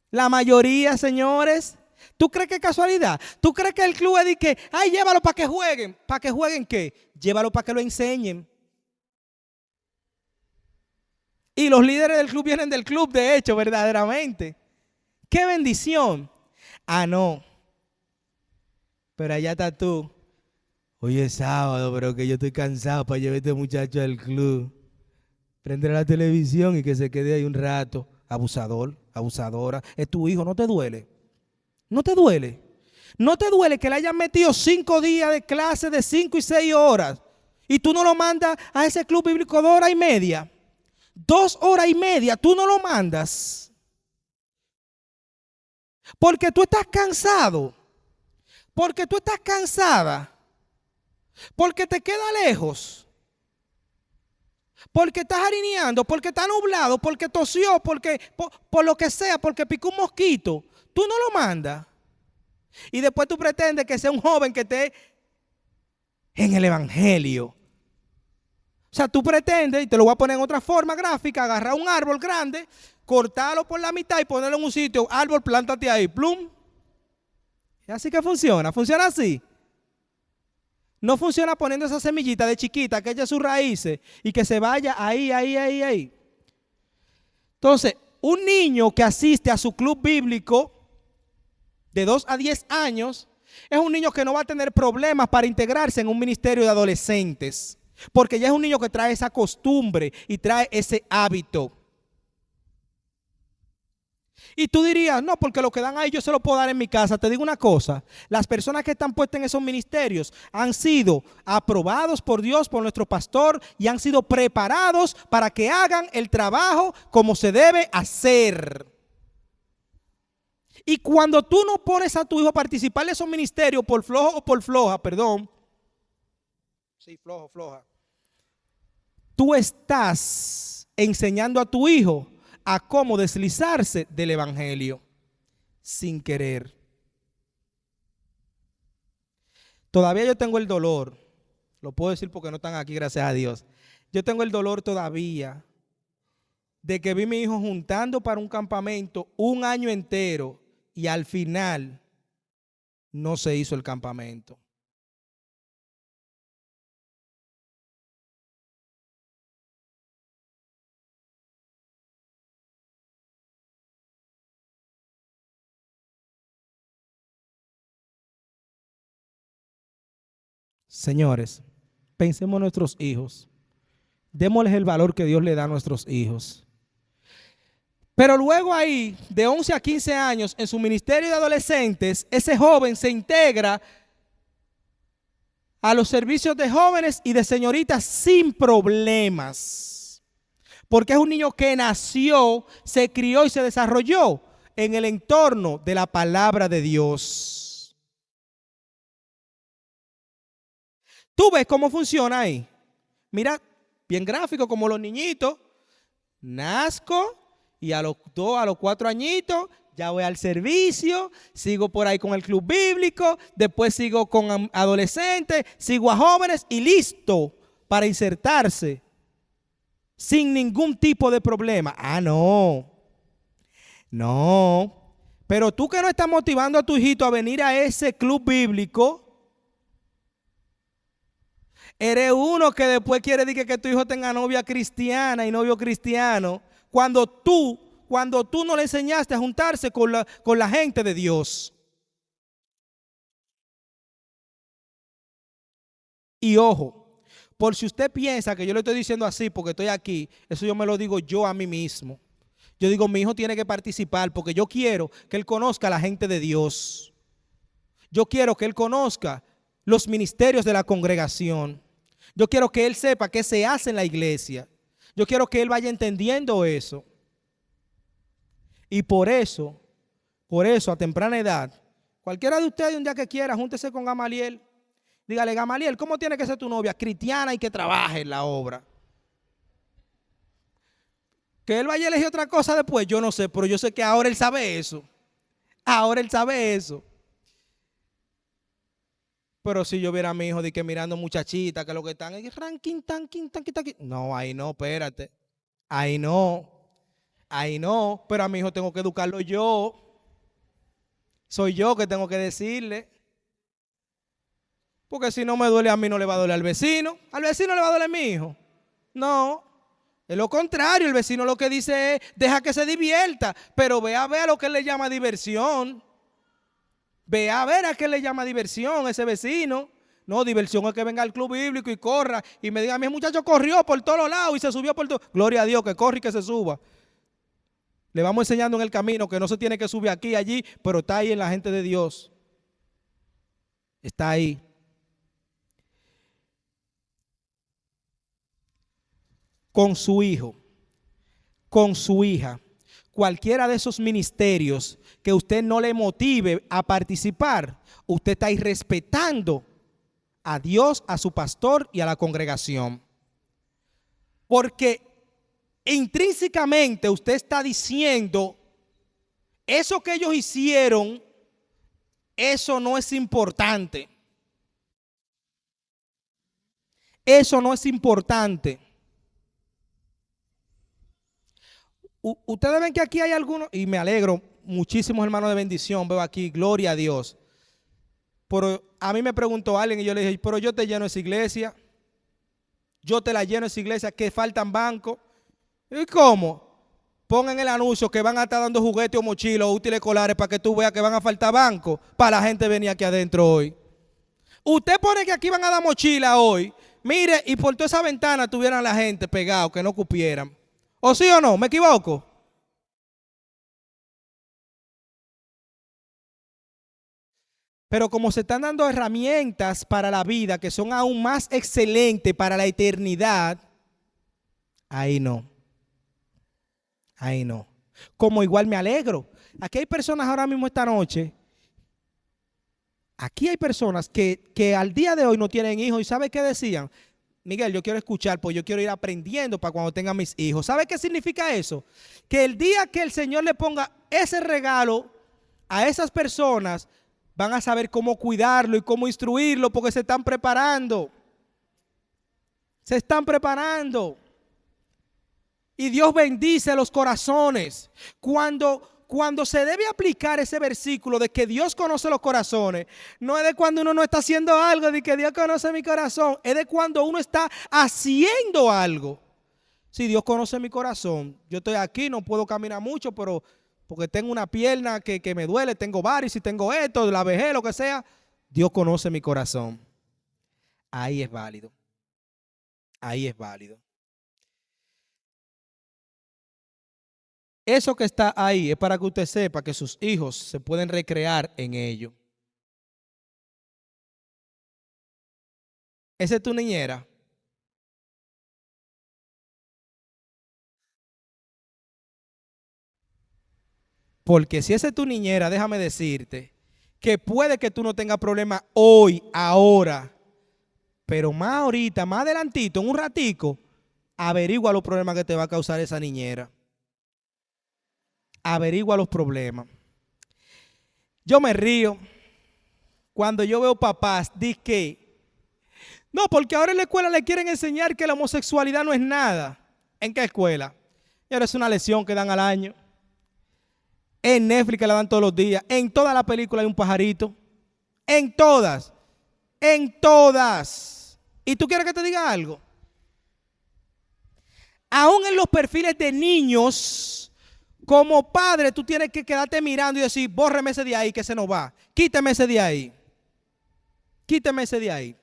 [SPEAKER 1] La mayoría, señores. ¿Tú crees que es casualidad? ¿Tú crees que el club es de que, ay, llévalo para que jueguen? ¿Para que jueguen qué? Llévalo para que lo enseñen. Y los líderes del club vienen del club, de hecho, verdaderamente. ¡Qué bendición! Ah, no. Pero allá está tú. Hoy es sábado, pero que yo estoy cansado para llevar a este muchacho al club. Prende la televisión y que se quede ahí un rato. Abusador, abusadora. Es tu hijo, ¿no te duele? ¿No te duele? ¿No te duele que le hayan metido 5 días de clase de 5 y 6 horas y tú no lo mandas a ese club bíblico 2 horas y media? 2 horas y media, tú no lo mandas. Porque tú estás cansado. Porque tú estás cansada. Porque te queda lejos. Porque estás harineando, porque está nublado, porque tosió, porque por lo que sea, porque picó un mosquito. tú no lo mandas. Y después tú pretendes que sea un joven que esté en el evangelio. O sea, tú pretendes, y te lo voy a poner en otra forma gráfica, agarrar un árbol grande, cortarlo por la mitad y ponerlo en un sitio. Árbol, plántate ahí, plum. Y así que funciona. Funciona así. No funciona poniendo esa semillita de chiquita que eche sus raíces y que se vaya ahí. Entonces, un niño que asiste a su club bíblico de 2 a 10 años es un niño que no va a tener problemas para integrarse en un ministerio de adolescentes, porque ya es un niño que trae esa costumbre y trae ese hábito. Y tú dirías, no, porque lo que dan ahí yo se lo puedo dar en mi casa. Te digo una cosa, las personas que están puestas en esos ministerios han sido aprobados por Dios, por nuestro pastor, y han sido preparados para que hagan el trabajo como se debe hacer. Y cuando tú no pones a tu hijo a participar de esos ministerios por flojo o por floja, floja, tú estás enseñando a tu hijo a cómo deslizarse del evangelio sin querer. Todavía yo tengo el dolor, lo puedo decir porque no están aquí, gracias a Dios. Yo tengo el dolor todavía de que vi a mi hijo juntando para un campamento un año entero y al final no se hizo el campamento. Señores, pensemos en nuestros hijos. Démosles el valor que Dios le da a nuestros hijos. Pero luego ahí, de 11 a 15 años, en su ministerio de adolescentes, ese joven se integra a los servicios de jóvenes y de señoritas sin problemas. Porque es un niño que nació, se crió y se desarrolló en el entorno de la palabra de Dios. ¿Tú ves cómo funciona ahí? Mira, bien gráfico, como los niñitos. Nazco y a los 2, a los 4 añitos ya voy al servicio, sigo por ahí con el club bíblico, después sigo con adolescentes, sigo a jóvenes y listo para insertarse sin ningún tipo de problema. Ah, no. Pero tú que no estás motivando a tu hijito a venir a ese club bíblico, eres uno que después quiere decir que tu hijo tenga novia cristiana y novio cristiano, cuando tú no le enseñaste a juntarse con la gente de Dios. Y ojo, por si usted piensa que yo le estoy diciendo así porque estoy aquí, eso yo me lo digo yo a mí mismo. Yo digo, mi hijo tiene que participar porque yo quiero que él conozca a la gente de Dios. Yo quiero que él conozca los ministerios de la congregación. Yo quiero que él sepa qué se hace en la iglesia. Yo quiero que él vaya entendiendo eso. Y por eso, a temprana edad, cualquiera de ustedes un día que quiera, júntese con Gamaliel. Dígale, Gamaliel, ¿cómo tiene que ser tu novia? Cristiana y que trabaje en la obra. Que él vaya a elegir otra cosa después, yo no sé, pero yo sé que ahora él sabe eso. Pero si yo viera a mi hijo de que mirando muchachitas, que lo que están es ranking, tanking. No, ahí no, espérate. Ahí no. Pero a mi hijo tengo que educarlo yo. Soy yo que tengo que decirle. Porque si no me duele a mí, no le va a doler al vecino. Al vecino le va a doler a mi hijo. No. Es lo contrario, el vecino lo que dice es, deja que se divierta. Pero ve a lo que él le llama diversión. Ve a ver a qué le llama diversión ese vecino. No, diversión es que venga al club bíblico y corra y me diga, mi muchacho corrió por todos lados y se subió por todo. Gloria a Dios, que corre y que se suba. Le vamos enseñando en el camino que no se tiene que subir aquí, allí, pero está ahí en la gente de Dios. Está ahí. Con su hijo, con su hija, cualquiera de esos ministerios que usted no le motive a participar, usted está irrespetando a Dios, a su pastor y a la congregación. Porque intrínsecamente usted está diciendo Eso que ellos hicieron, eso no es importante. Eso no es importante. Ustedes ven que aquí hay algunos, y me alegro, muchísimos hermanos de bendición, veo aquí, gloria a Dios. Pero a mí me preguntó alguien y yo le dije, pero yo te lleno esa iglesia, yo te la lleno esa iglesia, que faltan bancos. ¿Y cómo? Pongan el anuncio que van a estar dando juguetes o mochilas o útiles escolares para que tú veas que van a faltar bancos para la gente venir aquí adentro hoy. Usted pone que aquí van a dar mochila hoy, mire, y por toda esa ventana tuvieran la gente pegado, que no cupieran. ¿O sí o no? ¿Me equivoco? Pero como se están dando herramientas para la vida que son aún más excelentes para la eternidad, ahí no. Ahí no. Como igual me alegro. Aquí hay personas ahora mismo esta noche. Aquí hay personas que al día de hoy no tienen hijos y ¿sabe qué decían? Miguel, yo quiero escuchar, pues yo quiero ir aprendiendo para cuando tenga mis hijos. ¿Sabe qué significa eso? Que el día que el Señor le ponga ese regalo a esas personas, van a saber cómo cuidarlo y cómo instruirlo porque se están preparando. Se están preparando. Y Dios bendice los corazones. Cuando se debe aplicar ese versículo de que Dios conoce los corazones, no es de cuando uno no está haciendo algo, de que Dios conoce mi corazón, es de cuando uno está haciendo algo. Si Dios conoce mi corazón, yo estoy aquí, no puedo caminar mucho, pero porque tengo una pierna que me duele, tengo varices, tengo esto, la vejez, lo que sea, Dios conoce mi corazón. Ahí es válido. Ahí es válido. Eso que está ahí es para que usted sepa que sus hijos se pueden recrear en ello. Esa es tu niñera. Porque si esa es tu niñera, déjame decirte que puede que tú no tengas problema hoy, ahora, pero más ahorita, más adelantito, en un ratico, averigua los problemas que te va a causar esa niñera. Averigua los problemas. Yo me río cuando yo veo papás, dice que no, porque ahora en la escuela le quieren enseñar que la homosexualidad no es nada. ¿En qué escuela? Y ahora es una lección que dan al año. En Netflix que la dan todos los días. En toda la película hay un pajarito. En todas. En todas. ¿Y tú quieres que te diga algo? Aún en los perfiles de niños, como padre, tú tienes que quedarte mirando y decir, bórreme ese de ahí que se nos va. Quíteme ese de ahí. Quíteme ese de ahí.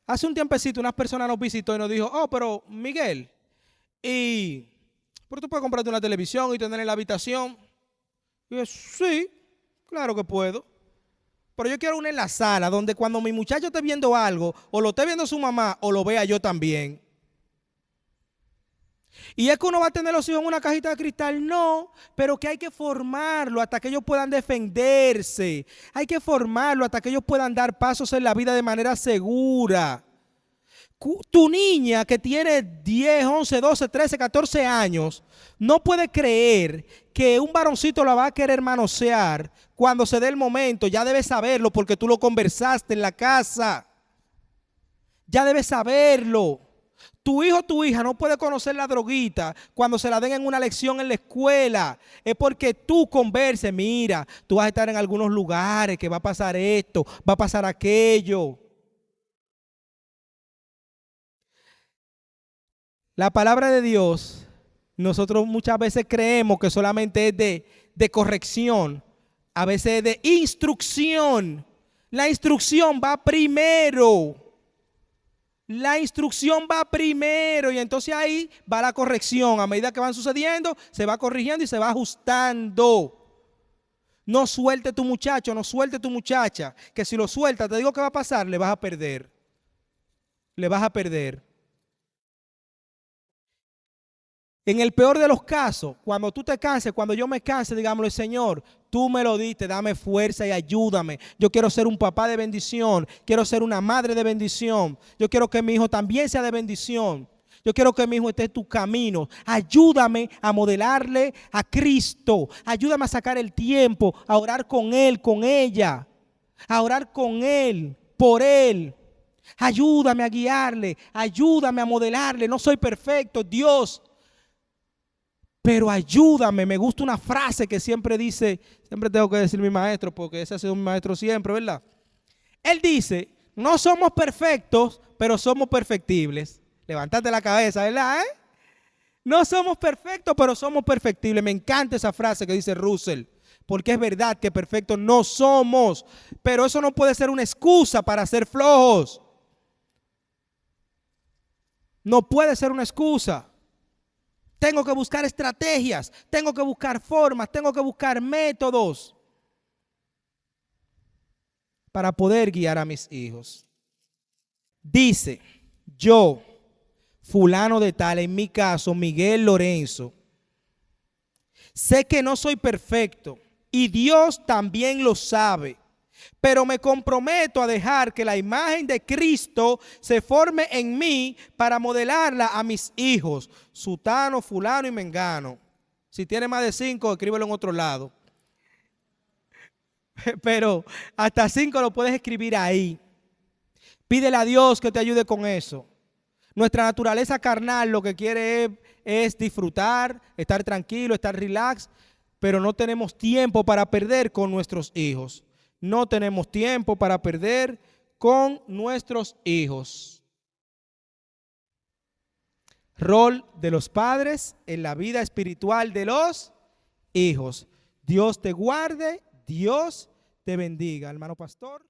[SPEAKER 1] Hace un tiempecito unas personas nos visitó y nos dijo, oh, pero Miguel, pero tú puedes comprarte una televisión y tenerla en la habitación. Y yo, sí, claro que puedo. Pero yo quiero una en la sala, donde cuando mi muchacho esté viendo algo, o lo esté viendo su mamá, o lo vea yo también. Y es que uno va a tener los hijos en una cajita de cristal, no, pero que hay que formarlo hasta que ellos puedan defenderse. Hay que formarlo hasta que ellos puedan dar pasos en la vida de manera segura. Tu niña que tiene 10, 11, 12, 13, 14 años no puede creer que un varoncito la va a querer manosear cuando se dé el momento. Ya debes saberlo porque tú lo conversaste en la casa. Ya debes saberlo. Tu hijo o tu hija no puede conocer la droguita cuando se la den en una lección en la escuela. Es porque tú converses, mira, tú vas a estar en algunos lugares que va a pasar esto, va a pasar aquello. La palabra de Dios, nosotros muchas veces creemos que solamente es de corrección, a veces es de instrucción. La instrucción va primero. La instrucción va primero y entonces ahí va la corrección. A medida que van sucediendo, se va corrigiendo y se va ajustando. No suelte tu muchacho, no suelte tu muchacha, que si lo sueltas, te digo que va a pasar, le vas a perder. Le vas a perder. En el peor de los casos, cuando tú te canses, cuando yo me canse, digámosle, Señor, tú me lo diste, dame fuerza y ayúdame. Yo quiero ser un papá de bendición, quiero ser una madre de bendición. Yo quiero que mi hijo también sea de bendición. Yo quiero que mi hijo esté en tu camino. Ayúdame a modelarle a Cristo. Ayúdame a sacar el tiempo, a orar con él, con ella. A orar con él, por él. Ayúdame a guiarle. Ayúdame a modelarle. No soy perfecto, Dios. Pero ayúdame. Me gusta una frase que siempre dice, siempre tengo que decir mi maestro, porque ese ha sido mi maestro siempre, ¿verdad? Él dice, no somos perfectos, pero somos perfectibles. Levántate la cabeza, ¿verdad? No somos perfectos, pero somos perfectibles. Me encanta esa frase que dice Russell, porque es verdad que perfectos no somos, pero eso no puede ser una excusa para ser flojos. No puede ser una excusa. Tengo que buscar estrategias, tengo que buscar formas, tengo que buscar métodos para poder guiar a mis hijos. Dice, yo, fulano de tal, en mi caso, Miguel Lorenzo, sé que no soy perfecto y Dios también lo sabe, pero me comprometo a dejar que la imagen de Cristo se forme en mí para modelarla a mis hijos, sutano, fulano y mengano. Si tiene más de 5, escríbelo en otro lado. Pero hasta 5 lo puedes escribir ahí. Pídele a Dios que te ayude con eso. Nuestra naturaleza carnal lo que quiere es disfrutar, estar tranquilo, estar relax, pero no tenemos tiempo para perder con nuestros hijos. No tenemos tiempo para perder con nuestros hijos. Rol de los padres en la vida espiritual de los hijos. Dios te guarde, Dios te bendiga. Hermano pastor.